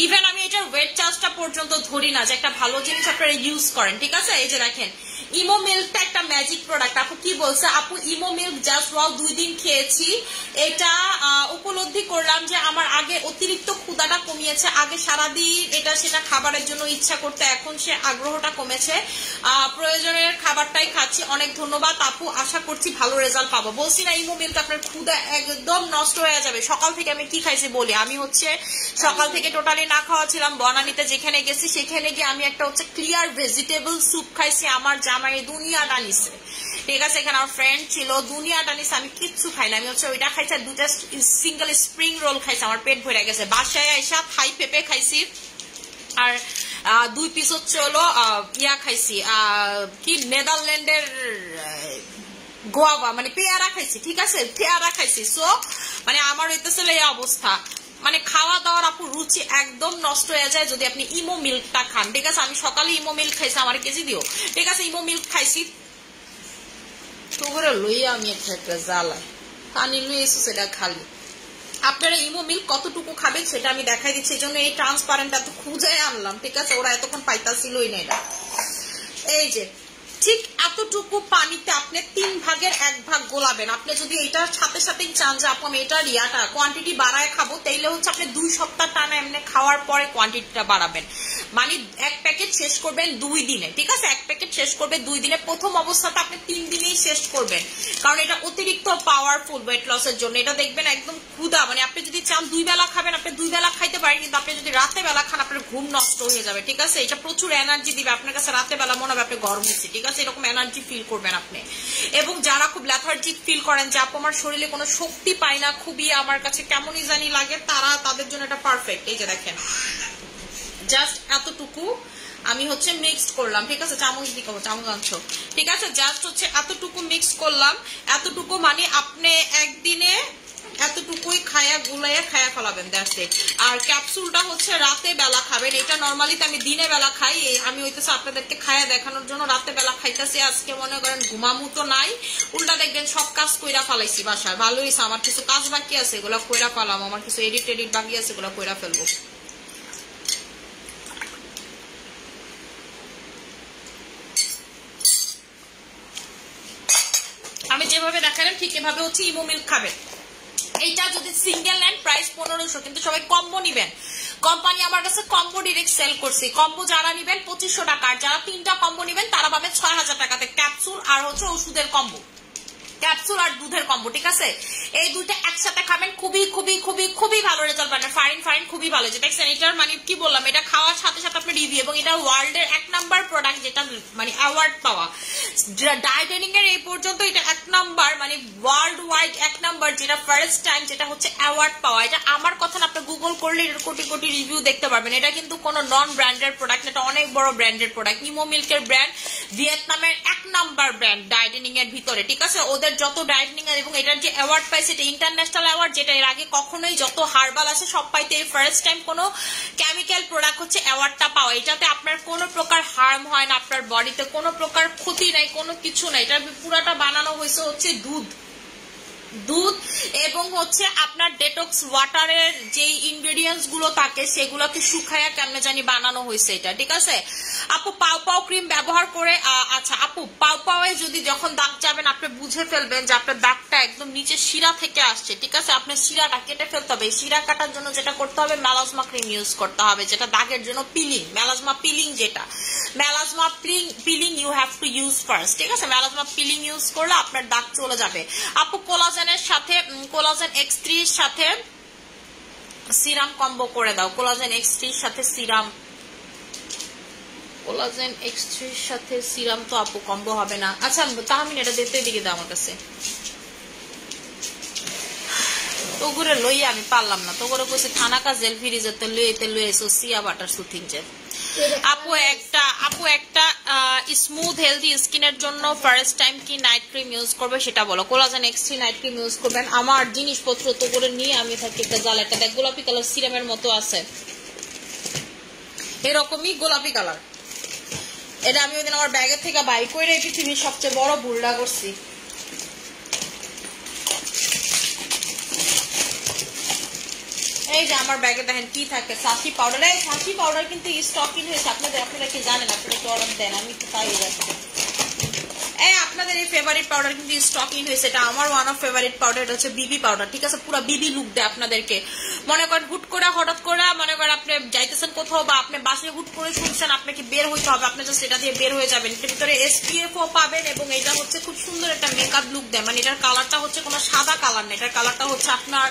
ইভেন আমি এটার ওয়েট চার্জটা পর্যন্ত ধরি না, যে একটা ভালো জিনিস আপনারা ইউজ করেন, ঠিক আছে। এই যে দেখেন ইমো মিল্কটা একটা ম্যাজিক প্রোডাক্ট। আপু কি বলছে, আপু ইমো মিল্ক জাস্ট ওয়াও 2 দিন খেয়েছি, এটা উপলব্ধি করলাম যে আমার আগে অতিরিক্ত ক্ষুধাটা কমিয়েছে, আগে সারাদিন এটা সেটা খাবারের জন্য ইচ্ছা করতে, এখন সে আগ্রহটা কমেছে, প্রয়োজনের খাবারটাই খাচ্ছি। অনেক ধন্যবাদ আপু, আশা করছি ভালো রেজাল্ট পাবো। বলছি না ইমো মিল্ক আপনার ক্ষুধা একদম নষ্ট হয়ে যাবে। সকাল থেকে আমি কি খাইছি বলি, আমি হচ্ছে সকাল থেকে টোটালি না খাওয়া ছিলাম, বনানীতে যেখানে গেছি সেখানে গিয়ে আমি একটা হচ্ছে ক্লিয়ার ভেজিটেবল স্যুপ খাইছি, আমার জামাই দুনিয়াটা নিছে, ঠিক আছে। এখানে আমার ফ্রেন্ড ছিল, দুনিয়াটা নিছে, আমি কিচ্ছু খাই না, আমি হচ্ছে ওইটা খাইছি, 2টা সিঙ্গেল স্প্রিং রোল খাইছি, আমার পেট ভরে গেছে। বাসায় আইসা থাই পেঁপে খাইছি, আর 2 পিস হচ্ছে হলো ইয়া খাইছি, কি নেদারল্যান্ডের গোয়াবা মানে পেয়ারা খাইছি, ঠিক আছে, পেয়ারা খাইছি। সো মানে আমার হইতেছিল এই অবস্থা, মানে খাওয়া দাওয়ার আপু রুচি একদম নষ্ট হয়ে যায় যদি আপনি ইমো মিল্কটা খান, ঠিক আছে। আমি সকালে ইমো মিল্ক খাইছি, আমার কেজি দিও, ঠিক আছে। ইমো মিল্ক খাইছি, তো করে লইয়া আমি একটা জ্বালাই পানি লুই এসো, সেটা খালি। আপনারা ইমো মিল্ক কতটুকু খাবেন সেটা আমি দেখাই দিচ্ছি, এই জন্য এই ট্রান্সপারেন্ট এত খুঁজে আনলাম, ঠিক আছে। ওরা এতক্ষণ পাইতাছিলই না এটা। এই যে ঠিক এতটুকু পানিতে আপনি 3 ভাগের 1 ভাগ গোলাবেন। আপনি যদি এটার সাথে সাথেই চান যে আপু আমি এটার ইয়াটা কোয়ান্টিটি বাড়ায় খাবো, তাইলে হচ্ছে আপনি 2 সপ্তাহ টানা এমনি খাওয়ার পরে কোয়ান্টিটিটা বাড়াবেন। মানে 1 প্যাকেট শেষ করবেন 2 দিনে, ঠিক আছে। 1 প্যাকেট শেষ করবে 2 দিনে, প্রথম অবস্থাতে আপনি 3 দিনেই শেষ করবেন, কারণ এটা অতিরিক্ত পাওয়ারফুল ওয়েট লসের জন্য। এটা দেখবেন একদম ক্ষুধা, মানে আপনি যদি চান 2 বেলা খাবেন, আপনি 2 বেলা খাইতে পারেন, কিন্তু আপনি যদি রাতে বেলা খান আপনার ঘুম নষ্ট হয়ে যাবে, ঠিক আছে। এটা প্রচুর এনার্জি দিবে আপনার কাছে, রাতে বেলা মনে হবে আপনি গরম হচ্ছে, ঠিক আছে, এরকম এনার্জি ফিল করবেন আপনি। এবং যারা খুব লেথার্জিক ফিল করেন যে আপু আমার শরীরে কোনো শক্তি পাই না, খুবই আমার কাছে কেমনই জানি লাগে, তাদের জন্য এটা পারফেক্ট। এই যে দেখেন জাস্ট এতটুকু আমি হচ্ছে মিক্সড করলাম, ঠিক আছে। চামচ দিকে চামচ আনছো, ঠিক আছে। জাস্ট হচ্ছে এতটুকু মিক্স করলাম, এতটুকু মানে আপনি একদিনে এতটুকুই খায়া গুলাইয়া খায়া ফেলাবেন, দ্যাটস ইট। আর ক্যাপসুলটা হচ্ছে রাতে বেলা খাবেন, এটা নর্মালি তো আমি দিনে বেলা খাই, আমি হইতেছে আপনাদেরকে খায়া দেখানোর জন্য রাতে বেলা খাইতেছি। আজকে মনে করেন ঘুমামু তো নাই, উল্টা দেখবেন সব কাজ কইরা ফেলাইছি বাসার, ভালো হয়েছে। আমার কিছু কাজ বাকি আছে, এগুলো কইরা ফেলাম, আমার কিছু এডিট বাকি আছে, এগুলো কইরা ফেলবো। আমি যেভাবে দেখালাম ঠিক এভাবে হচ্ছে ইমো মিল্ক খাবেন। এইটা যদি সিঙ্গেল নেন প্রাইস 1500, কিন্তু সবাই কম্বো নিবেন। কোম্পানি আমার কাছে কম্বো ডিরেক্ট সেল করছে, কম্বো যারা নিবেন 2500 টাকা, আর যারা 3টা কম্বো নিবেন তারা পাবেন 6000 টাকাতে, ক্যাপসুল আর হচ্ছে ওষুধের কম্বো, ক্যাপসুল আর দুধের কম্বো, ঠিক আছে। এই দুইটা একসাথে খাবেন, খুবই খুবই খুবই খুবই ভালো রেজাল্ট পাবেন। ফাইন খুবই ভালো, যে দেখছেন এটার মানে কি বললাম, এটা খাওয়ার সাথে সাথে আপনি রিভিউ, এবং এটা ওয়ার্ল্ডের 1 নাম্বার প্রোডাক্ট, যেটা মানে অ্যাওয়ার্ড পাওয়া ডায়েটিং এর এই পর্যন্ত, এটা 1 নাম্বার মানে ওয়ার্ল্ড ওয়াইড 1 নাম্বার, যেটা ফার্স্ট টাইম, যেটা হচ্ছে অ্যাওয়ার্ড পাওয়া। এটা আমার কথা না, আপনি গুগল করলে এর কোটি কোটি রিভিউ দেখতে পারবেন। এটা কিন্তু কোনো নন ব্র্যান্ডেড প্রোডাক্ট, এটা অনেক বড় ব্র্যান্ডেড প্রোডাক্ট। ইমো মিল্কের ব্র্যান্ড, ভিয়েতনামের 1 নাম্বার ব্র্যান্ড ডায়েটিং এর ভিতরে, ঠিক আছে। ওদের যত ডায়েটিং এবং এটার যে অ্যাওয়ার্ড পাইছে এটা ইন্টারন্যাশনাল অ্যাওয়ার্ড, যেটা এর আগে কখনোই যত হার্বাল আছে সব পাইতে এই ফার্স্ট টাইম কোনো কেমিক্যাল প্রোডাক্ট হচ্ছে অ্যাওয়ার্ডটা পাওয়া। এটাতে আপনার কোনো প্রকার হার্ম হয় না, আপনার বডিতে কোনো প্রকার ক্ষতি নাই, কোনো কিছু নাই। এটা পুরাটা বানানো হয়েছে হচ্ছে দুধ এবং হচ্ছে আপনার ডেটক্স ওয়াটারের যে ইনগ্রেডিয়েন্টস গুলো থাকে সেগুলোকে শুকায়া কেমনে জানি বানানো হয়েছে এটা, ঠিক আছে। আপু পাও ক্রিম ব্যবহার করে, আচ্ছা আপু পাওয়ে যদি যখন দাগ যাবেন আপনি বুঝে ফেলবেন যে আপনার দাগটা একদম নিচে শিরা থেকে আসছে, ঠিক আছে। আপনার শিরাটা কেটে ফেলতে হবে। শিরা কাটার জন্য যেটা করতে হবে, মেলাজমা ক্রিম ইউজ করতে হবে, যেটা দাগের জন্য পিলিং, মেলাজমা পিলিং, যেটা melasma peeling you have to use first, ঠিক আছে। মেলাজমা পিলিং ইউজ করলে আপনার দাগ চলে যাবে। আপু কোলাজেনের সাথে, কোলাজেন X3 এর সাথে সিরাম কম্বো করে দাও। কোলাজেন X3 এর সাথে সিরাম, কোলাজেন X3 এর সাথে সিরাম তো আপু কম্বো হবে না। আচ্ছা তাহমিন এটা দেখতে দিকে দাও আমার কাছে, তো করে লইয়া আমি পারলাম না, তো করে কইছে থানাকা জেল ফ্রিজে তে লইতে লইছো সিয়া বাটার সুথিং জেল। আপু একটা স্মুথ হেলদি স্কিনের জন্য ফার্স্ট টাইম কি নাইট ক্রিম ইউজ করবে সেটা বলো। Collagen X3 night cream use করবেন। আমার জিনিসপত্র তো করে নিয়ে আমি থাকি একটা জাল, একটা দেখ গোলাপি কালার সিরামের মতো আছে, এরকমই গোলাপি কালার। এটা আমি ওইদিন আমার ব্যাগের থেকে বাই করে পৃথিবীর সবচেয়ে বড় ভুলটা করছি। এই যে আমার ব্যাগে দেখেন কি থাকে, সাথী পাউডার। এই সাথী পাউডার কিন্তু স্টকিং হয়েছে আপনারা কি জানেন? আপনারা কি অর্ডার দেন? আমি তো তাই যাচ্ছি। এই আপনাদের এই ফেভারিট পাউডার কিন্তু স্টকিং হয়েছে। এটা আমার ওয়ান অফ ফেভারিট পাউডার, এটা হচ্ছে বিবি পাউডার, ঠিক আছে? পুরো বিবি লুক দেয় আপনাদেরকে। মনে করেন হুট করে হঠাৎ করে মনে করেন আপনি যাইতেছেন কোথাও, বা আপনি বাসে হুট করে শুনছেন আপনাকে বের হইতে হবে, আপনি জাস্ট এটা দিয়ে বের হয়ে যাবেন। এটার ভিতরে SPF ও পাবেন এবং এটা হচ্ছে খুব সুন্দর একটা মেকআপ লুক দেয়। মানে এটার কালারটা হচ্ছে কোনো সাদা কালার না, এটার কালারটা হচ্ছে আপনার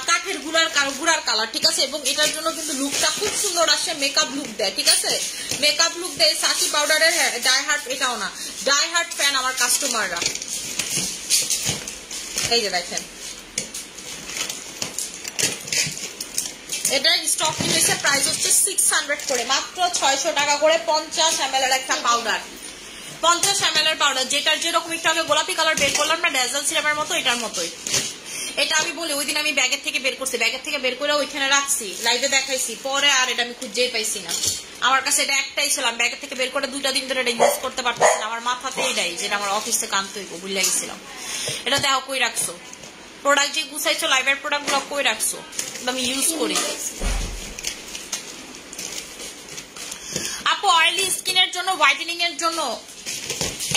কাঠের গুড়ার কালার, ঠিক আছে? এবং এটার জন্য কিন্তু লুকটা খুব সুন্দর আসে, মেকআপ লুক দেয়, ঠিক আছে? মেকআপ লুক দেয়। সাথী পাউডারের ডাই হার্ট, এটাও না ডাই হার্ট ফ্যান আমার কাস্টমাররা। এই যে দেখেন এটার স্টকিং হয়েছে, প্রাইস হচ্ছে 600 করে, মাত্র 600 টাকা করে 50 ml এর একটা পাউডার। 50 ml এর পাউডার, যেটার যেরকম একটু আগে গোলাপি কালার বের করলাম না ড্যাজেল সিরামের মতো, এটার মতোই। এটা আমি বলি ওই দিন আমি ব্যাগের থেকে বের করছি, ব্যাগের থেকে বের করে ওইখানে রাখছি, লাইভে দেখাইছি, পরে আর এটা আমি খুঁজেই পাইছি না। আমার কাছে এটা একটাই ছিলাম, ব্যাগের থেকে বের করে 2টা দিন ধরে এটা ইউজ করতে পারতেছি না। আমার মাথাতে এটাই, যেটা আমার অফিস থেকে আনতে হইব, ভুলে গেছিলাম। এটা দেখো কই রাখছো, প্রোডাক্ট যে গুছাইছো লাইভের প্রোডাক্ট গুলো কই রাখছো, আমি ইউজ করি। আপু অয়েলি স্কিনের জন্য, হোয়াইটেনিং এর জন্য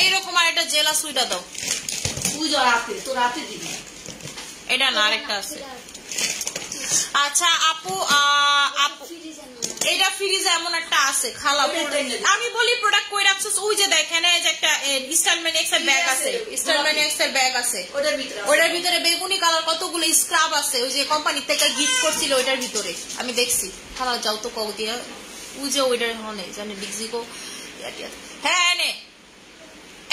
এইরকম আর একটা জেলা সুইটা দাও। এটা না, আরেকটা আছে। আচ্ছা আপু এটা ফ্রিজে এমন একটা আছে খালা, আমি বলি প্রোডাক্ট কই রাখছো? ওই যে দেখেন এই যে একটা স্টাইলম্যান এক্স এর ব্যাগ আছে, স্টাইলম্যান এক্স এর ব্যাগ আছে, ওটার ভিতরে বেগুনি কালার কতগুলো স্ক্রাব আছে, ওই যে কোম্পানি থেকে গিফট করছিল ওইটার ভিতরে আমি দেখছি। খালা যাও তো কও দিয়ে, ওই যে ওইটার হনে জানি ডিক্সিকো। হ্যাঁ নে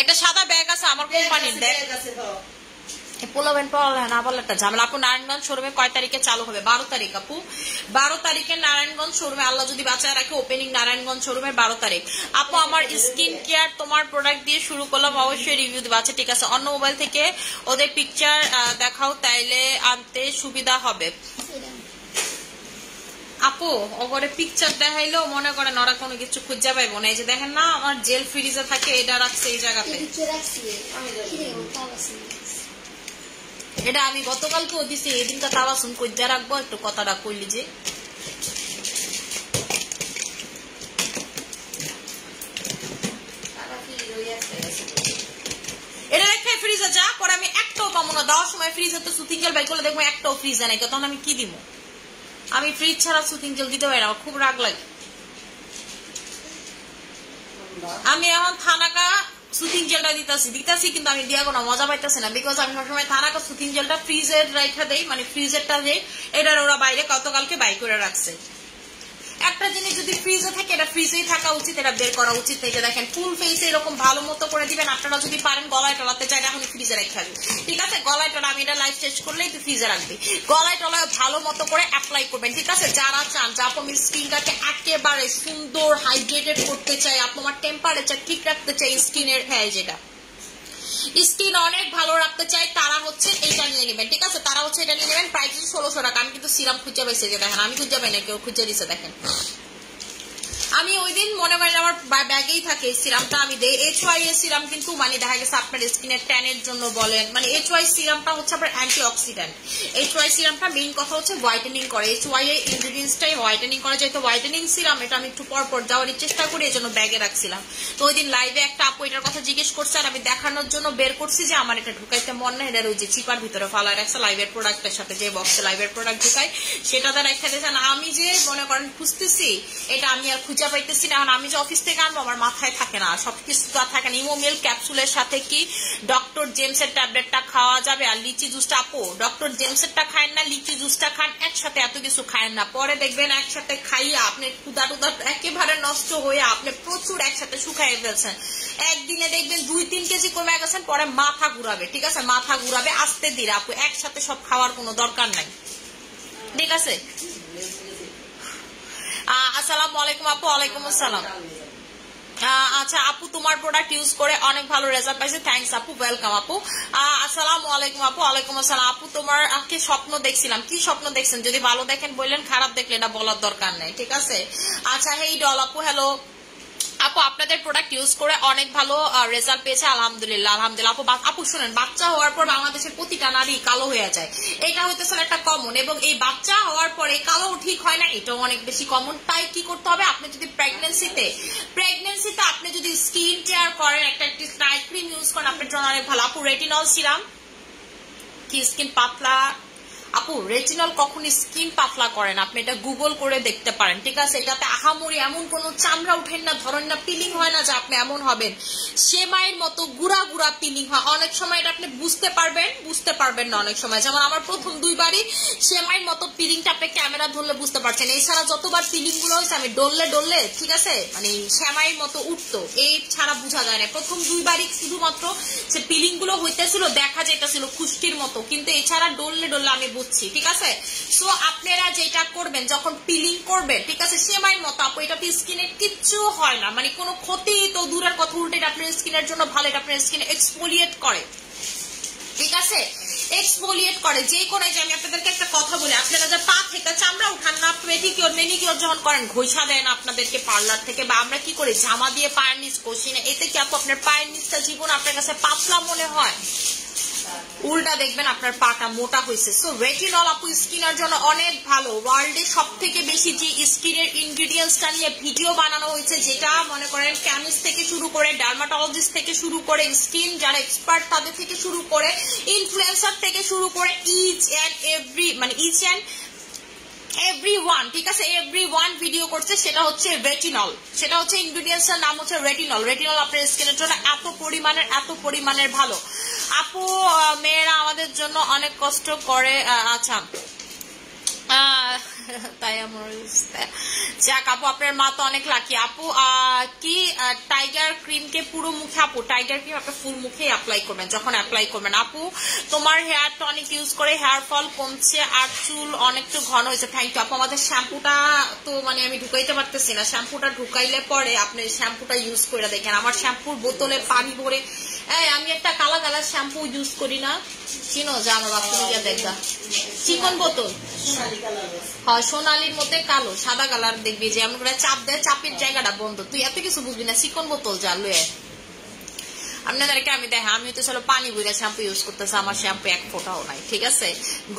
একটা সাদা ব্যাগ আছে আমার কোম্পানির, দেখ পোলাবেন পড়ালে না বলে একটা ঝামেলা। আপু নারায়ণগঞ্জ শোরুমে কয় তারিখে চালু হবে? 12 তারিখ আপু, 12 তারিখে নারায়ণগঞ্জ শোরুমে, আল্লাহ যদি বাঁচায় রাখে ওপেনিং নারায়ণগঞ্জ শোরুমে 12 তারিখ। আপু আমার স্কিন কেয়ার তোমার প্রোডাক্ট দিয়ে শুরু করলাম, অবশ্যই রিভিউ দেবো। আচ্ছা ঠিক আছে, অন্য মোবাইল থেকে ওদের পিকচার দেখাও, তাইলে আনতে সুবিধা হবে। আপু ওপরে পিকচার দেখাইলেও মনে করেন ওরা কোনো কিছু খুঁজে পাইবো না। এই যে দেখেন না আমার জেল ফ্রিজে থাকে, এটা রাখছে এই জায়গাতে। এটা আমি গতকালকেও দিছি, এই দিনটা তাবাসুম কইজা রাখবো, একটু কথাটা কইলি যে এটা রেখে ফ্রিজে যা, পরে আমি একটাও পাবো না। দেওয়ার সময় ফ্রিজে তো সুতিং জেল বাই করলে দেখবো একটাও ফ্রিজে নাই, তখন আমি কি দিব? আমি ফ্রিজ ছাড়া সুতিং জেল দিতে পারি না, খুব রাগ লাগে। আমি এখন থানাকা সুতিং জেলটা দিতেছি কিন্তু আমি দিয়া কোনো মজা পাইতেছি না, বিকজ আমি সবসময় থানাকা সুতিং জেলটা ফ্রিজের রেখা দেই, মানে ফ্রিজেরটা দেই, এটার ওরা বাইরে গতকালকে বাই করে রাখছে। একটা জিনিস যদি ফ্রিজে থাকে এটা ফ্রিজেই থাকা উচিত, এটা বের করা উচিত। থেকে দেখেন ফুল ফেসে এরকম ভালো মতো করে দিবেন। আপনারা যদি পারেন গলায় টলাতে চাইলে এখন ফ্রিজে রেখে থাকবে, ঠিক আছে? গলায় টলা আমি এটা লাইভ টেস্ট করলেই তো ফ্রিজে রাখবে, গলায় টলায় ভালো মতো করে অ্যাপ্লাই করবেন, ঠিক আছে? যারা চান যে আপনার স্কিনটাকে একেবারে সুন্দর হাইড্রেটেড করতে চাই, আপনার টেম্পারেচার ঠিক রাখতে চাই স্কিনের, হ্যাঁ যেটা স্কিন অনেক ভালো রাখতে চাই তারা হচ্ছে এইটা নিয়ে নেবেন, ঠিক আছে? তারা হচ্ছে এটা নিয়ে নেবেন, প্রাইস 1600 টাকা। আমি কিন্তু সিরাম খুঁজে পাইছি, যে দেখেন আমি খুঁজে পাই না, কেউ খুঁজে দিচ্ছে। দেখেন আমি ওই দিন মনে করেন আমার ব্যাগেই থাকে সিরামটা আমি দেই। HY এর সিরাম কিন্তু মানে দেখা গেছে আপনার স্কিনের ট্যানের জন্য বলেন, মানে HY সিরামটা হচ্ছে আপনার অ্যান্টি অক্সিডেন্ট। HY সিরামটা মেইন কথা হচ্ছে হোয়াইটেনিং করে, HY এর ইনগ্রিডিয়েন্টসটাই হোয়াইটেনিং করে, যেহেতু হোয়াইটেনিং সিরাম এটা আমি একটু পর পর দেওয়ার চেষ্টা করি, এই জন্য ব্যাগে রাখছিলাম। তো ওই দিন লাইভে একটা আপু এটার কথা জিজ্ঞেস করছে, আর আমি দেখানোর জন্য বের করছি যে আমার এটা ঢুকাইতে মন না, এটা ওই যে চিপার ভিতরে ফালা রাখছে লাইভের প্রোডাক্টের সাথে, যে বক্সে লাইভের প্রোডাক্ট ঢুকাই সেটা দ্বারা একটা দেখেন। আমি যে মনে করেন খুঁজতেছি এটা আমি আর খুঁজে পাইতেছি না, আমি যে অফিস থেকে আনবো আমার মাথায় থাকে না, সবকিছু থাকে না। ইমোমিল ক্যাপসুলের সাথে কি ডক্টর জেমসের ট্যাবলেটটা খাওয়া যাবে, আর লিচি জুসটা, আপু ডক্টর জেমসেরটা খায় না, লিচি জুসটা খান, একসাথে এত কিছু খায়েন না, পরে দেখবেন একসাথে খাইয়ে আপনি ক্ষুদা টুদা একেবারে নষ্ট হয়ে আপনি প্রচুর একসাথে শুকাই ফেলছেন। একদিনে দেখবেন 2-3 কেজি কমে গেছেন, পরে মাথা ঘুরাবে, ঠিক আছে? মাথা ঘুরাবে, আস্তে ধীরে আপু, একসাথে সব খাওয়ার কোনো দরকার নাই, ঠিক আছে? আসসালামু আলাইকুম আপু। ওয়ালাইকুম আসসালাম। আচ্ছা আপু তোমার প্রোডাক্ট ইউজ করে অনেক ভালো রেজাল্ট পাইছে, থ্যাঙ্কস আপু, ওয়েলকাম আপু। আসসালামু আলাইকুম আপু। ওয়ালাইকুম আসসালাম আপু। তোমার আজকে স্বপ্ন দেখছিলাম, কি স্বপ্ন দেখছেন? যদি ভালো দেখেন বললেন, খারাপ দেখলে এটা বলার দরকার নেই, ঠিক আছে? আচ্ছা হেই ডল আপু, হ্যালো আপু। আপনাদের প্রোডাক্ট ইউজ করে অনেক ভালো রেজাল্ট পেয়েছে, আলহামদুলিল্লাহ আলহামদুলিল্লাহ আপু। আপু শুনেন, বাচ্চা হওয়ার পর বাংলাদেশের প্রতিটা নারী কালো হয়ে যায়, এটা হইতেছে একটা কমন, এবং এই বাচ্চা হওয়ার পরে কালো ঠিক হয় না, এটাও অনেক বেশি কমন। তাই কি করতে হবে, আপনি যদি প্রেগনেন্সিতে আপনি যদি স্কিন কেয়ার করেন, একটা নাইট ক্রিম ইউজ করেন, আপনার জন্য অনেক ভালো আপু। রেটিনল সিরাম কি স্কিন পাতলা? আপু রেটিনল কখনো স্কিন পাতলা করেন, আপনি এটা গুগল করে দেখতে পারেন, ঠিক আছে? এটাতে আহামরি এমন কোনো চামড়া উঠেন না, ধরেন না, পিলিং হয় না যে আপনি এমন হবেন। সেমাইয়ের মতো গুড়া গুড়া পিলিং হয়, অনেক সময় এটা আপনি বুঝতে পারবেন না অনেক সময়। যেমন আমার প্রথম 2 বারই সেমাইয়ের মতো পিলিংটা আপনি ক্যামেরা ধরলে বুঝতে পারছেন। এছাড়া যতবার পিলিং গুলো হয়েছে আমি ডললে ঠিক আছে, মানে সেমাইয়ের মতো উঠতো, এই ছাড়া বোঝা যায় না। প্রথম 2 বারই শুধুমাত্র যে পিলিং গুলো হইতেছিল দেখা যাইতেছিল খুশকির মতো, কিন্তু এছাড়া ডললে আমি বুঝছি, ঠিক আছে? সো আপনারা যেটা করবেন যখন পিলিং করবেন, ঠিক আছে, সেমাইয়ের মতো আপু, এটাতে স্কিনে কিচ্ছু হয় না, মানে কোনো ক্ষতি তো দূরের কথা, উল্টে এটা আপনার স্কিনের জন্য ভালো, এটা আপনার স্কিনে এক্সফোলিয়েট করে, ঠিক আছে? এক্সফোলিয়েট করে যে কোনো, যে আমি আপনাদেরকে একটা কথা বলি, আপনারা যে পা থেকে চামড়া উঠান না, পেডিকিউর ম্যানিকিউর যখন করেন, ঘষা দেন আপনাদেরকে পার্লার থেকে, বা আমরা কি করি জামা দিয়ে পায়ের নিচ ঘষি না, এতে কি আপু আপনার পায়ের নিচটা জীবন আপনার কাছে পাতলা মনে হয়? উল্টা দেখবেন আপনার পাটা মোটা হয়েছে। সো রেটিনল আপু স্কিনের জন্য অনেক ভালো। ওয়ার্ল্ডে সব থেকে বেশি যে স্কিনের ইনগ্রিডিয়েন্টসটা নিয়ে ভিডিও বানানো হয়েছে, যেটা মনে করেন কেমিস্ট থেকে শুরু করে, ডার্মাটোলজিস্ট থেকে শুরু করে, স্কিন যারা এক্সপার্ট তাদের থেকে শুরু করে, ইনফ্লুয়েন্সার থেকে শুরু করে, ইচ অ্যান্ড এভরিওয়ান, ঠিক আছে, এভরিওয়ান ভিডিও করছে, সেটা হচ্ছে রেটিনল, সেটা হচ্ছে ইনগ্রিডিয়েন্টস এর নাম হচ্ছে রেটিনল। রেটিনল আপনার স্কিনের জন্য এত পরিমাণের ভালো আপু। মেয়েরা আমাদের জন্য অনেক কষ্ট করে, আচ্ছা তাই আমার যাক আপু, আপনার মা তো অনেক লাকি আপু। কি টাইগার ক্রিমকে পুরো মুখে, আপু টাইগার ক্রিম আপনি ফুল মুখে অ্যাপ্লাই করবেন যখন অ্যাপ্লাই করবেন। আপু তোমার হেয়ার টনিক ইউজ করে হেয়ার ফল কমছে আর চুল অনেকটা ঘন হয়েছে, থ্যাংক ইউ আপু। আমাদের শ্যাম্পুটা তো মানে আমি ঢুকাইতে পারতেছি না, শ্যাম্পুটা ঢুকাইলে পরে আপনি শ্যাম্পুটা ইউজ করে দেখেন। আমার শ্যাম্পুর বোতলে পানি ভরে, আমি একটা কালা কালার শ্যাম্পু ইউজ করি না, চিনো যা আমার বাথরুমে গিয়ে দেখবা, চিকন বোতল, হ্যাঁ সোনালির মধ্যে কালো সাদা কালার, দেখবি যে এমন করে চাপ দেয়, চাপের জায়গাটা বন্ধ, তুই এত কিছু বুঝবি না, চিকন বোতল যা লয়ে আপনাদেরকে আমি দেখে, আমি তো চলো পানি বুঝে শ্যাম্পু ইউজ করতেছি, আমার শ্যাম্পু এক ফোঁটাও নাই, ঠিক আছে?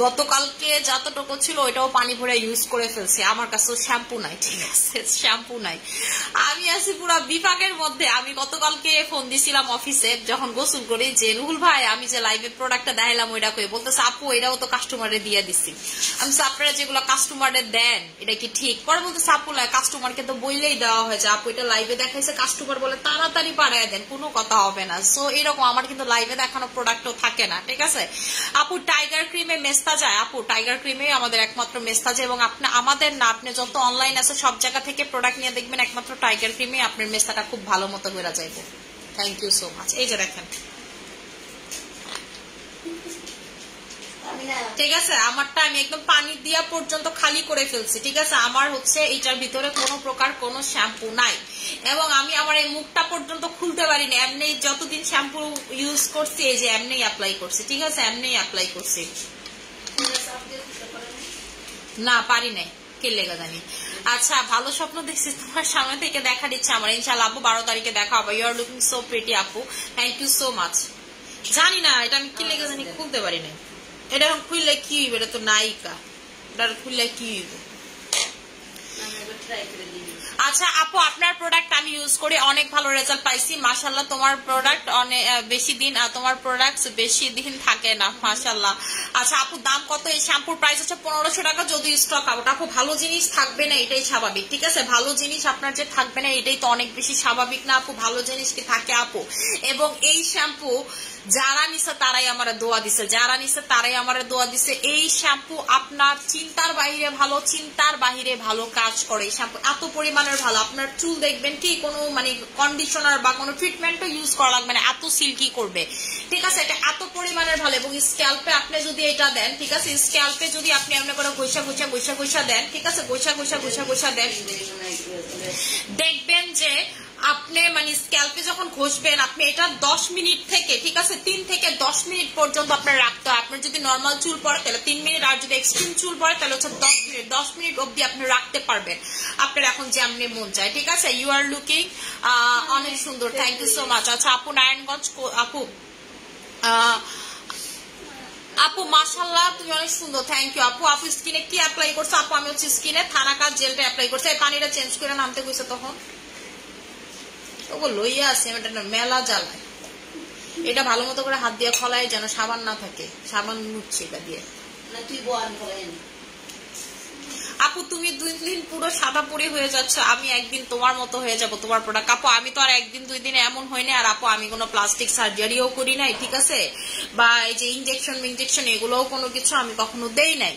গতকালকে যতটুকু ছিল ওইটাও পানি ভরে ইউজ করে ফেলছে, আমার কাছেও শ্যাম্পু নাই, ঠিক আছে, শ্যাম্পু নাই। আমি আছি পুরো বিপাকের মধ্যে। আমি গতকালকে ফোন দিছিলাম অফিসে যখন গোসল করি, যে রুহুল ভাই আমি যে লাইভের প্রোডাক্টটা দেখাইলাম ওইটা কই, বলতেছে আপু এটাও তো কাস্টমারে দিয়ে দিছি। আমি আপনারা যেগুলো কাস্টমারে দেন এটা কি ঠিক? পরে বলতেছে আপু কাস্টমারকে তো বইলেই দেওয়া হয়েছে, আপু এটা লাইভে দেখাইছে, কাস্টমার বলে তাড়াতাড়ি পাঠায় দেন, কোনো কথা হবে না। সো এরকম আমার কিন্তু লাইভে দেখানো প্রোডাক্টও থাকে না, ঠিক আছে আপু। টাইগার ক্রিমে মেস্তা যায় আপু, টাইগার ক্রিমে আমাদের একমাত্র মেস্তা যায়, এবং আপনি আমাদের না, আপনি যত অনলাইন আছে সব জায়গা থেকে প্রোডাক্ট নিয়ে দেখবেন একমাত্র টাইগার ক্রিমে আপনার মেস্তাটা খুব ভালো মতো হয়ে যাইব। Thank you so much. এই যে দেখেন, ঠিক আছে, আমারটা আমি একদম পানি দিয়া পর্যন্ত খালি করে ফেলছি, ঠিক আছে? আমার হচ্ছে এইটার ভিতরে কোনো প্রকার কোনো শ্যাম্পু নাই, এবং আমি আমার এই মুখটা পর্যন্ত খুলতে পারি না, এমনি যতদিন শ্যাম্পু ইউজ করছি এই যে এমনি অ্যাপ্লাই করছি, ঠিক আছে, এমনি অ্যাপ্লাই করছি, না পারি নাই, কে লেগে জানি। আচ্ছা ভালো স্বপ্ন দেখছি, তোমার সামনে থেকে দেখার ইচ্ছা আমার, ইনশাআল্লাহ আপু 12 তারিখে দেখা হবে। You are looking so pretty আপু, থ্যাংক ইউ সো মাচ। জানি না এটা আমি কি লেগে জানি খুলতে পারি না, এটা খুললে কি হইবে, এটা তো নায়িকা, এটা খুললে কি হইবে? আচ্ছা আপু আপনার প্রোডাক্ট আমি ইউজ করে অনেক ভালো রেজাল্ট পাইছি, মাশাআল্লাহ। তোমার প্রোডাক্ট অনেক বেশি দিন, তোমার প্রোডাক্ট বেশি দিন থাকে না, মাশাআল্লাহ। আচ্ছা আপু দাম কত? এই শ্যাম্পুর প্রাইস হচ্ছে 1500 টাকা, যদি স্টক আউট। আপু ভালো জিনিস থাকবে না এটাই স্বাভাবিক, ঠিক আছে? ভালো জিনিস আপনার যে থাকবে না এটাই তো অনেক বেশি স্বাভাবিক না আপু, ভালো জিনিস কি থাকে আপু। এবং এই শ্যাম্পু যারা নিছে তারাই আমার দোয়া দিছে, যারা নিছে তারাই আমার দোয়া দিছে। এই শ্যাম্পু আপনার চিন্তার বাহিরে ভালো, চিন্তার বাহিরে ভালো কাজ করে। এই শ্যাম্পু এত পরিমাণের ভালো, আপনার চুল দেখবেন কি কোনো মানে কন্ডিশনার বা কোনো ট্রিটমেন্টও ইউজ করা লাগবে না, এত সিল্কি করবে। ঠিক আছে, এটা এত পরিমাণের ভালো। এবং স্ক্যাল্পে আপনি যদি এটা দেন, ঠিক আছে, স্ক্যাল্পে যদি আপনি এমনি করে ঘষা দেন, ঠিক আছে, ঘষা দেন, দেখবেন যে আপনি মানে স্ক্যাল্পে যখন ঘষবেন আপনি এটা 10 মিনিট থেকে, ঠিক আছে, 3 থেকে 10 মিনিট পর্যন্ত আপনার রাখতে হয়। আপনার যদি নর্মাল চুল পড়ে তাহলে 3 মিনিট, আর যদি এক্সট্রিম চুল পড়ে তাহলে হচ্ছে 10 মিনিট অব্দি আপনি রাখতে পারবেন আপনার এখন যেমনি মন চায়। ঠিক আছে, ইউ আর লুকিং অনেক সুন্দর, থ্যাংক ইউ সো মাচ। আচ্ছা আপু নারায়ণগঞ্জ, আপু মাশাআল্লাহ তুমি অনেক সুন্দর, থ্যাংক ইউ আপু। আপু স্কিনে কি অ্যাপ্লাই করছো? আপু আমি হচ্ছে স্কিনে থানাকার জেলটা অ্যাপ্লাই করছি। এই পানিটা চেঞ্জ করে নামতে কইছে তখন ওগো লইয়া আছে মেলা জ্বালায়। এটা ভালো মতো করে হাত দিয়ে খলায় যেন সাবান না থাকে, সাবান মুছছে এটা দিয়ে। আপু তুমি 2 দিন পুরো সাদা পরি হয়ে যাচ্ছে, আমি একদিন তোমার মতো হয়ে যাব তোমার প্রোডাক্ট। আপু আমি তো আর 1 দিন 2 দিনে এমন হয়নি। আর আপু আমি কোনো প্লাস্টিক সার্জারিও করি নাই, ঠিক আছে, বা এই যে ইনজেকশন এগুলোও কোনো কিছু আমি কখনো দেই নাই।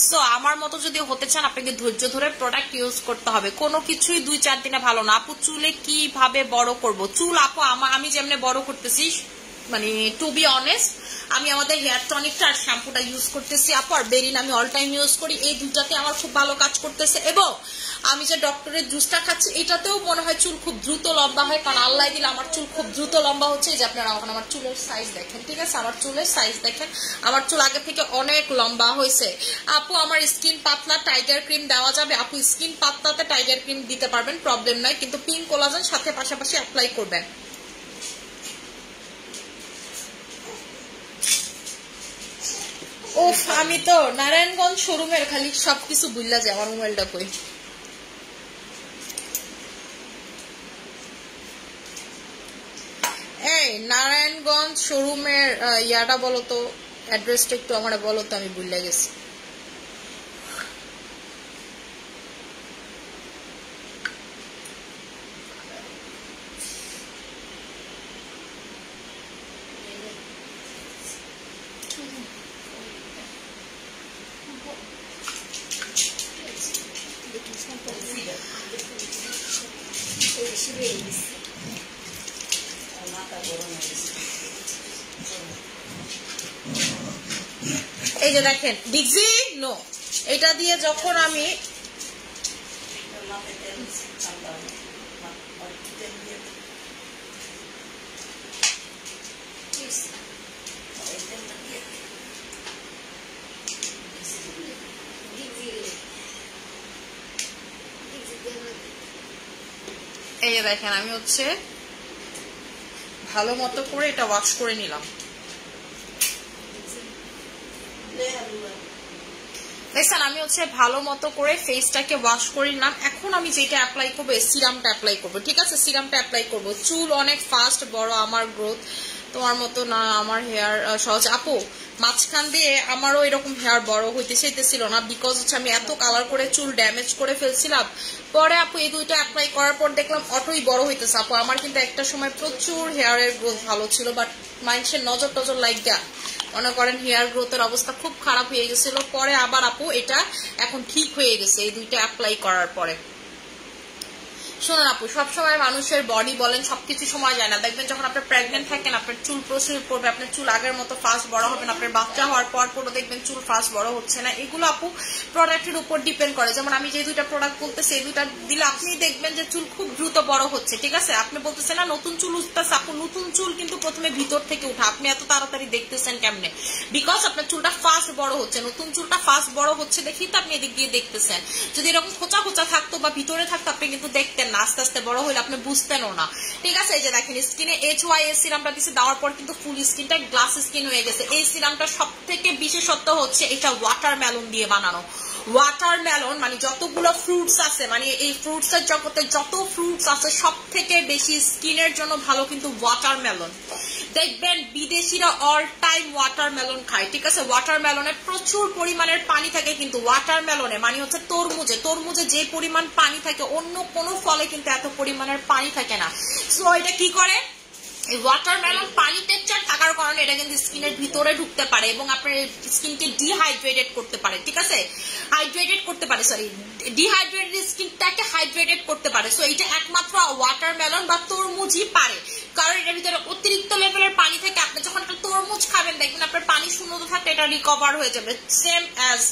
সো আমার মতো যদি হতে চান আপনাকে ধৈর্য ধরে প্রোডাক্ট ইউজ করতে হবে, কোনো কিছুই 2-4 দিনে ভালো না। আপু চুলে কিভাবে বড় করব? চুল আপু আমি যেমনি বড় করতেছি, মানে টু বি অনেস্ট আমি আমাদের হেয়ার টনিকটা আর শ্যাম্পুটা ইউজ করতেছি আপু, আর বেরিন আমি অল টাইম ইউজ করি। এই দুটাতে আমার খুব ভালো কাজ করতেছে। এবং আমি যে ডক্টরের জুসটা খাচ্ছি এটাতেও মনে হয় চুল খুব দ্রুত লম্বা হয়, কারণ আল্লাহ দিলে আমার চুল খুব দ্রুত লম্বা হচ্ছে। যে আপনারা এখন আমার চুলের সাইজ দেখেন, ঠিক আছে, আমার চুলের সাইজ দেখেন, আমার চুল আগে থেকে অনেক লম্বা হয়েছে। আপু আমার স্কিন পাতলা, টাইগার ক্রিম দেওয়া যাবে? আপু স্কিন পাতলাতে টাইগার ক্রিম দিতে পারবেন, প্রবলেম নয়, কিন্তু পিঙ্ক কোলাজেন সাথে পাশাপাশি অ্যাপ্লাই করবেন। ওফ আমি তো নারায়ণগঞ্জ শোরুমের খালি সবকিছু বুঝলা যায়। আমার মোবাইলটা কই? এই নারায়ণগঞ্জ শোরুমের ইয়াটা বলো তো, অ্যাড্রেসটা একটু আমার বলো তো, আমি ভুলে গেছি। এই যে দেখেন ডিক্সি নো, এটা দিয়ে যখন আমি এই যে দেখেন আমি হচ্ছে ভালো মতো করে এটা ওয়াশ করে নিলাম। দেখছেন আমি হচ্ছে ভালো মতো করে ফেসটাকে ওয়াশ করে নিলাম। এখন আমি যেটা অ্যাপ্লাই করবো সিরামটা অ্যাপ্লাই করবো, ঠিক আছে, সিরামটা অ্যাপ্লাই করবো। চুল অনেক ফাস্ট বড় আমার গ্রোথ, তোমার মতো না আমার হেয়ার সহজ। আপু মাঝখান দিয়ে আমারও এরকম হেয়ার বড় হইতে চাইতেছিল না, বিকজ হচ্ছে আমি এত কালার করে চুল ড্যামেজ করে ফেলছিলাম। পরে আপু এই দুইটা অ্যাপ্লাই করার পর দেখলাম অটোই বড় হইতেছে। আপু আমার কিন্তু একটা সময় প্রচুর হেয়ারের গ্রোথ ভালো ছিল, বাট মানুষের নজর টজর লাগিয়া মনে করেন হেয়ার গ্রোথের অবস্থা খুব খারাপ হয়ে গেছিল। পরে আবার আপু এটা এখন ঠিক হয়ে গেছে এই দুইটা অ্যাপ্লাই করার পরে। শোনেন আপু সবসময় মানুষের বডি বলেন সবকিছু সময় যায় না। দেখবেন যখন আপনি প্রেগনেন্ট থাকেন আপনার চুল প্রচুর পড়বে, আপনার চুল আগের মতো ফাস্ট বড় হবে না। আপনার বাচ্চা হওয়ার পর পরও দেখবেন চুল ফাস্ট বড় হচ্ছে না। এগুলো আপু প্রোডাক্টের উপর ডিপেন্ড করে। যেমন আমি যে দুইটা প্রোডাক্ট বলতেছি এই দুইটা দিলে আপনি দেখবেন যে চুল খুব দ্রুত বড় হচ্ছে, ঠিক আছে। আপনি বলতেছেন না নতুন চুল উঠতেছে, আপু নতুন চুল কিন্তু প্রথমে ভিতর থেকে উঠা। আপনি এত তাড়াতাড়ি দেখতেছেন কেমনে? বিকজ আপনার চুলটা ফাস্ট বড় হচ্ছে, নতুন চুলটা ফাস্ট বড় হচ্ছে দেখি তো আপনি এদিক দিয়ে দেখতেছেন। যদি এরকম খোঁচা খোঁচা থাকতো বা ভিতরে থাকতো আপনি কিন্তু দেখতেন না, আস্তে আস্তে বড় হলে আপনি বুঝতেনও না, ঠিক আছে। এই যে দেখেন স্কিনে HYS সিরামটা দিচ্ছে, দেওয়ার পর কিন্তু ফুল স্কিনটা গ্লাস স্কিন হয়ে গেছে। এই সিরামটা সব থেকে বিশেষত্ব হচ্ছে এটা ওয়াটারমেলন দিয়ে বানানো। ওয়াটারমেলন মানে যতগুলো ফ্রুটস আছে, মানে এই ফ্রুটস এর জগতে যত ফ্রুটস আছে সব থেকে বেশি স্কিনের জন্য ভালো কিন্তু ওয়াটারমেলন। দেখবেন বিদেশিরা অল টাইম ওয়াটারমেলন খায়, ঠিক আছে। ওয়াটারমেলনে প্রচুর পরিমাণের পানি থাকে, কিন্তু ওয়াটারমেলনে মানে হচ্ছে তরমুজে যে পরিমাণ পানি থাকে অন্য কোনো ফলে কিন্তু এত পরিমাণের পানি থাকে না। সো এটা কি করে এই ওয়াটারমেলন পানি টেক্সচার থাকার কারণে এটা কিন্তু স্কিনের ভিতরে ঢুকতে পারে এবং আপনার স্কিনকে ডিহাইড্রেটেড করতে পারে, ঠিক আছে, হাইড্রেটেড করতে পারে, সরি ডিহাইড্রেটেড স্কিনটাকে হাইড্রেটেড করতে পারে। সো এটা একমাত্র ওয়াটারমেলন বা তরমুজই পারে, কারণ এটার ভিতরে অতিরিক্ত লেভেলের পানি থেকে আপনি যখন একটা তরমুজ খাবেন দেখবেন আপনার পানি শূন্যতা থাকলে এটা রিকভার হয়ে যাবে, সেম অ্যাজ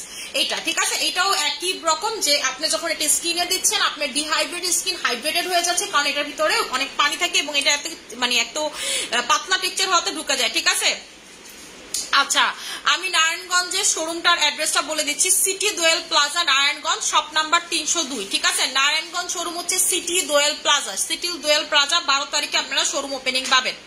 এটা, ঠিক আছে। এটাও একই রকম যে আপনি যখন এটা স্কিনে দিচ্ছেন আপনার ডিহাইড্রেটেড স্কিন হাইড্রেটেড হয়ে যাচ্ছে, কারণ এটার ভিতরে অনেক পানি থাকে এবং এটা মানে এত পাতলা টেক্সচার হতে ঢুকে যায়, ঠিক আছে। আচ্ছা, আমি নারায়ণগঞ্জের শোরুমটার অ্যাড্রেসটা বলে দিচ্ছি, সিটি দোয়েল প্লাজা নারায়ণগঞ্জ, শপ নাম্বার 302, ঠিক আছে। নারায়ণগঞ্জ শোরুম হচ্ছে সিটি দোয়েল প্লাজা, সিটি দোয়েল প্লাজা 12 তারিখে আপনারা শোরুম ওপেনিং পাবেন।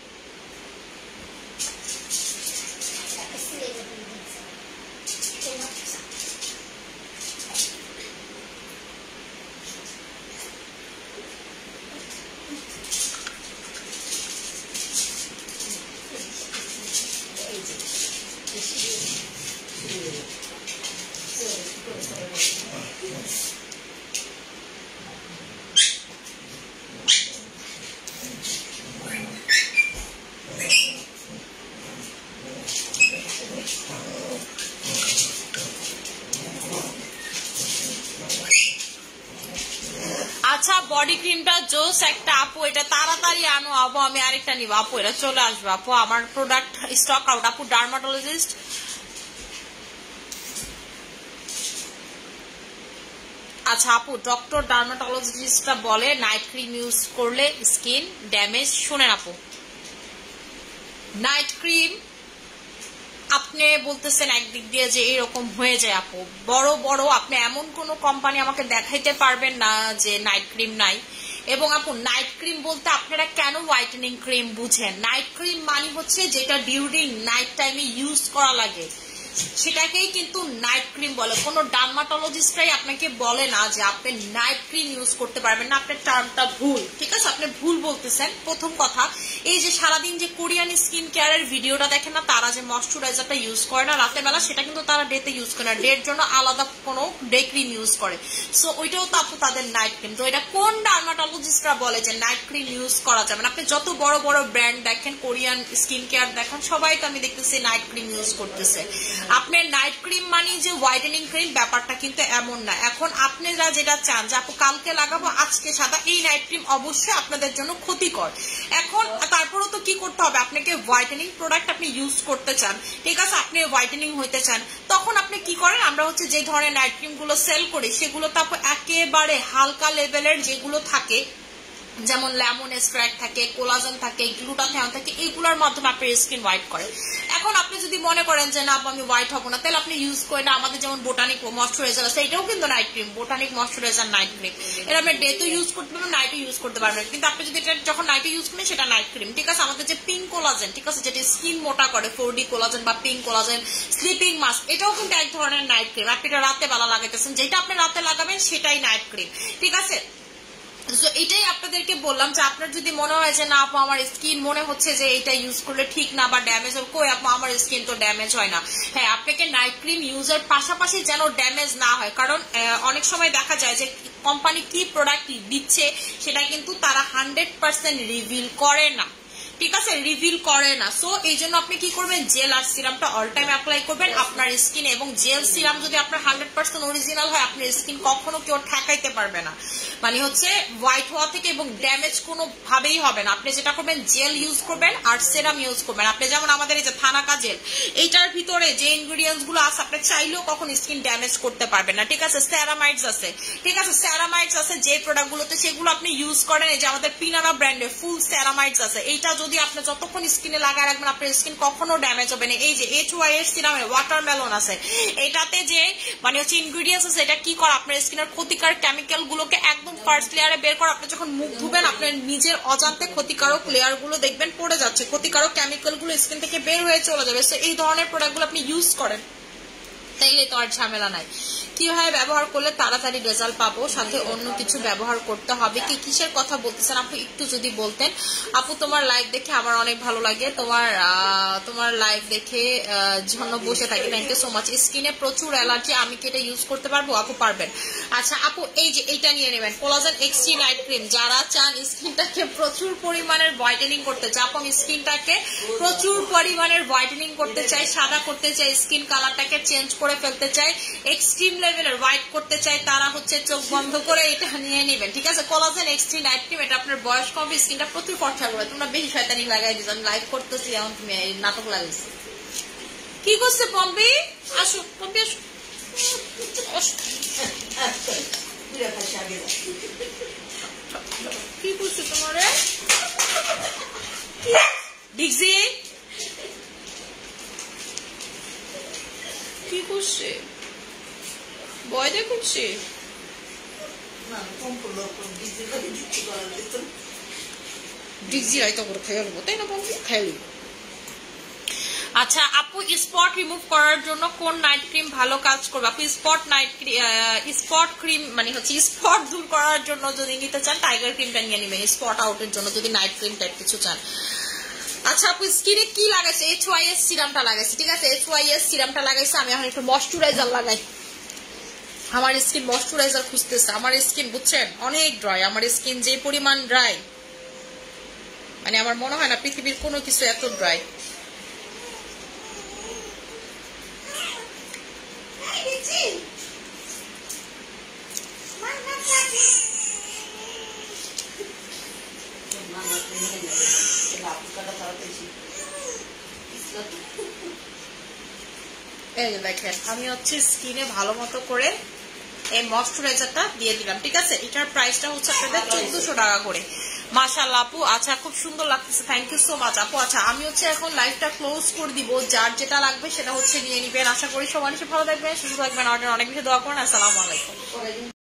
আচ্ছা, বডি ক্রিমটা জোস একটা আপু, এটা তাড়াতাড়ি আনো আপু, আমি আরেকটা নিব আপু, এটা চলে আসবে আপু, আমার প্রোডাক্ট স্টক আউট আপু। ডার্মাটোলজিস্ট আচ্ছা আপু, ডক্টর ডার্মাটোলজিস্টরা বলে নাইট ক্রিম ইউজ করলে স্কিন ড্যামেজ। শুনেন আপু, নাইট ক্রিম আপনি বলতেছেন একদিক দিয়ে যে এরকম হয়ে যায় আপু, বড় বড় আপনি এমন কোন কোম্পানি আমাকে দেখাইতে পারবেন না যে নাইট ক্রিম নাই। এবং আপু নাইট ক্রিম বলতে আপনারা কেন হোয়াইটেনিং ক্রিম বুঝেন, নাইট ক্রিম মানে হচ্ছে যেটা ডিউরিং নাইট টাইমে ইউজ করা লাগে সেটাকেই কিন্তু নাইট ক্রিম বলে। কোনো ডার্মাটোলজিস্টরাই আপনাকে বলে না যে আপনি নাইট ক্রিম ইউজ করতে পারবেন না, আপনার টার্মটা ভুল, ঠিক আছে, আপনি ভুল বলতেছেন। প্রথম কথা, এই যে সারাদিন যে কোরিয়ান স্কিন কেয়ারের ভিডিওটা দেখেন না, তারা যে ময়শ্চারাইজারটা ইউজ করে না রাতের বেলা, সেটা কিন্তু তারা ডেতে ইউজ করে না, ডের জন্য আলাদা কোনো ডে ক্রিম ইউজ করে। সো ওইটাও তো আপু তাদের নাইট ক্রিম। তো এটা কোন ডার্মাটোলজিস্টরা বলে যে নাইট ক্রিম ইউজ করা যাবে না? আপনি যত বড় বড় ব্র্যান্ড দেখেন, কোরিয়ান স্কিন কেয়ার দেখেন, সবাই তো আমি দেখতেছি নাইট ক্রিম ইউজ করতেছে। আপনার নাইট ক্রিম মানে যে হোয়াইটেনিং ক্রিম, ব্যাপারটা কিন্তু এমন না। এখন আপনারা যেটা চান যে আপু কালকে লাগাবো আজকে সাদা, এই নাইট ক্রিম অবশ্যই আপনাদের জন্য ক্ষতিকর। এখন তারপরও তো কি করতে হবে, আপনাকে হোয়াইটেনিং প্রোডাক্ট আপনি ইউজ করতে চান, ঠিক আছে, আপনি হোয়াইটেনিং হইতে চান, তখন আপনি কি করেন, আমরা হচ্ছে যে ধরনের নাইট ক্রিম গুলো সেল করি সেগুলো তো আপু একেবারে হালকা লেভেলের যেগুলো থাকে, যেমন লেমন এক্সট্রাক্ট থাকে, কোলাজেন থাকে, গ্লুটাথিয়ন থাকে, এইগুলোর মাধ্যমে আপনার স্কিন হোয়াইট করে। এখন আপনি যদি মনে করেন যে না আমি হোয়াইট হবো না, তাহলে আপনি ইউজ করেন না আমাদের যেমন বোটানিক ময়শ্চারাইজার আছে, এটাও কিন্তু night cream, botanic moisturiser night cream, এটা আপনি ডে তো ইউজ করতে পারবেন, নাইটে ইউজ করতে পারবেন, কিন্তু আপনি যদি এটা যখন নাইটে ইউজ করেন সেটা নাইট ক্রিম, ঠিক আছে। আমাদের যে পিঙ্ক কোলাজেন, ঠিক আছে, যেটা স্কিন মোটা করে, 4D কোলাজেন বা পিঙ্ক কোলাজেন, স্লিপিং মাস্ক, এটাও কিন্তু এক ধরনের নাইট ক্রিম। আপনি এটা রাতে বেলা লাগাইতেছেন, যেটা আপনি রাতে লাগাবেন সেটাই নাইট ক্রিম, ঠিক আছে। এটাই আপনাদেরকে বললাম যে আপনার যদি মনে হয় যে না আপু আমার স্কিন মনে হচ্ছে যে এটা ইউজ করলে ঠিক না বা ড্যামেজ হবে, কই আপু আমার স্কিন তো ড্যামেজ হয় না। হ্যাঁ, আপনাকে নাইট ক্রিম ইউজের পাশাপাশি যেন ড্যামেজ না হয়, কারণ অনেক সময় দেখা যায় যে কোম্পানি কি প্রোডাক্ট দিচ্ছে সেটা কিন্তু তারা 100% রিভিল করে না, ঠিক আছে, রিভিল করে না। সো এই জন্য আপনি কি করবেন, জেল আর সিরামটা অল টাইম অ্যাপ্লাই করবেন আপনার স্কিনে, এবং জেল সিরাম যদি আপনার 100% অরিজিনাল হয় আপনার স্কিন কখনো কেউ ঠেকাইতে পারবে না, মানে হচ্ছে হোয়াইট হওয়া থেকে, এবং ড্যামেজ কোনো ভাবেই হবে না। আপনি যেটা করবেন জেল ইউজ করবেন আর সিরাম ইউজ করবেন। আপনি যেমন আমাদের এই যে থানাকা জেল, এইটার ভিতরে যে ইনগ্রিডিয়েন্টস গুলো আছে আপনি চাইলেও কখন স্কিন ড্যামেজ করতে পারবেন না, ঠিক আছে। সেরামাইডস আছে, ঠিক আছে, সেরামাইডস আছে যে প্রোডাক্ট গুলোতে, সেগুলো আপনি ইউজ করেন। এই যে আমাদের পিনারা ব্র্যান্ডের ফুল সেরামাইডস আছে, এইটা যদি আপনি যতক্ষণ স্কিনে লাগায় রাখবেন আপনার স্কিন কখনো ড্যামেজ হবে না। এই যে HY এর সিরামের ওয়াটারমেলন আছে, এটাতে যে মানে হচ্ছে ইনগ্রিডিয়েন্টস আছে, এটা কি করে আপনার স্কিনের ক্ষতিকারক কেমিক্যাল গুলোকে একদম ফার্স্ট লেয়ারে বের করে, আপনি যখন মুখ ধুবেন আপনার নিজের অজান্তে ক্ষতিকারক লেয়ার গুলো দেখবেন পড়ে যাচ্ছে, ক্ষতিকারক কেমিক্যাল গুলো স্কিন থেকে বের হয়ে চলে যাবে। সো এই ধরনের প্রোডাক্ট গুলো আপনি ইউজ করেন, তাইলে তো আর ঝামেলা নাই। কিভাবে ব্যবহার করলে তাড়াতাড়ি রেজাল্ট পাবো, সাথে অন্য কিছু ব্যবহার করতে হবে কি, কিসের কথা বলতেছেন আপু একটু যদি বলতেন। আপু তোমার লাইভ দেখে আমার অনেক ভালো লাগে, তোমার লাইভ দেখে জন্য বসে থাকি, থ্যাংক ইউ সো মাচ। স্কিনে প্রচুর অ্যালার্জি, আমি কি এটা ইউজ করতে পারবো? আপু পারবেন। আচ্ছা আপু এই যে এইটা নিয়ে নেবেন, কোলাজেন এক্সট্রি নাইট ক্রিম। যারা চান স্কিনটাকে প্রচুর পরিমাণের হোয়াইটেনিং করতে চাই, আপু স্কিনটাকে প্রচুর পরিমাণের হোয়াইটেনিং করতে চাই, সাদা করতে চাই, স্কিন কালারটাকে চেঞ্জ করে ফেলতে চাই, এক্সট্রিম লেভেলের হোয়াইট করতে চাই, তারা হচ্ছে চোখ বন্ধ করে এটা নিয়ে নেবেন, ঠিক আছে? কোলাজেন এক্সট্রি নাইট ক্রিম, এটা আপনার বয়স কমবে, স্কিনটা প্রচুর ফর্সা করবে। তোমরা বেশি শয়তানি লাগাই দিচ্ছ, আমি লাইভ করতেছি এখন তুমি নাটক লাগাইছি। কি করছে পম্পি? আসো পম্পি আসো। কি করছে তোমারে ডিগজি? কি করছে? ভয় দেখাচ্ছে? ডিগজি হয়তো করে খেয়ে নেবো, তাই না পম্পি? খেয়ে নেবো। আচ্ছা আপু স্পট রিমুভ করার জন্য কোন নাইট ক্রিম ভালো কাজ করবে? আপু স্পট ক্রিম মানে হচ্ছে স্পট দূর করার জন্য যদি নিতে চান টাইগার ক্রিমটা নিয়ে নেবেন, স্পট আউটের জন্য যদি নাইট ক্রিম টাইপ কিছু চান। আচ্ছা আপু স্কিনে কি লাগাইছে? HYS সিরামটা লাগাইছে, ঠিক আছে? HYS সিরামটা লাগাইছে। আমি এখন একটু ময়শ্চারাইজার লাগাই, আমার স্কিন ময়শ্চারাইজার খুঁজতেছে। আমার স্কিন বুঝছেন অনেক ড্রাই, আমার স্কিন যে পরিমাণ ড্রাই, মানে আমার মনে হয় না পৃথিবীর কোনো কিছু এত ড্রাই। এই দেখেন আমি হচ্ছে স্কিনে ভালো মতো করে এই ময়শ্চারাইজারটা দিয়ে দিলাম, ঠিক আছে? এটার প্রাইসটা হচ্ছে আপনাদের 1400 টাকা করে। মাশাআল্লাহ আপু, আচ্ছা খুব সুন্দর লাগতেছে, থ্যাংক ইউ সো মাচ আপু। আচ্ছা আমি হচ্ছে এখন লাইভটা ক্লোজ করে দিব, যার যেটা লাগবে সেটা হচ্ছে নিয়ে নিবেন। আশা করি সবাই ভালো থাকবেন, সুস্থ থাকবেন, অনেক বেশি দোয়া করেন। আসসালামু আলাইকুম।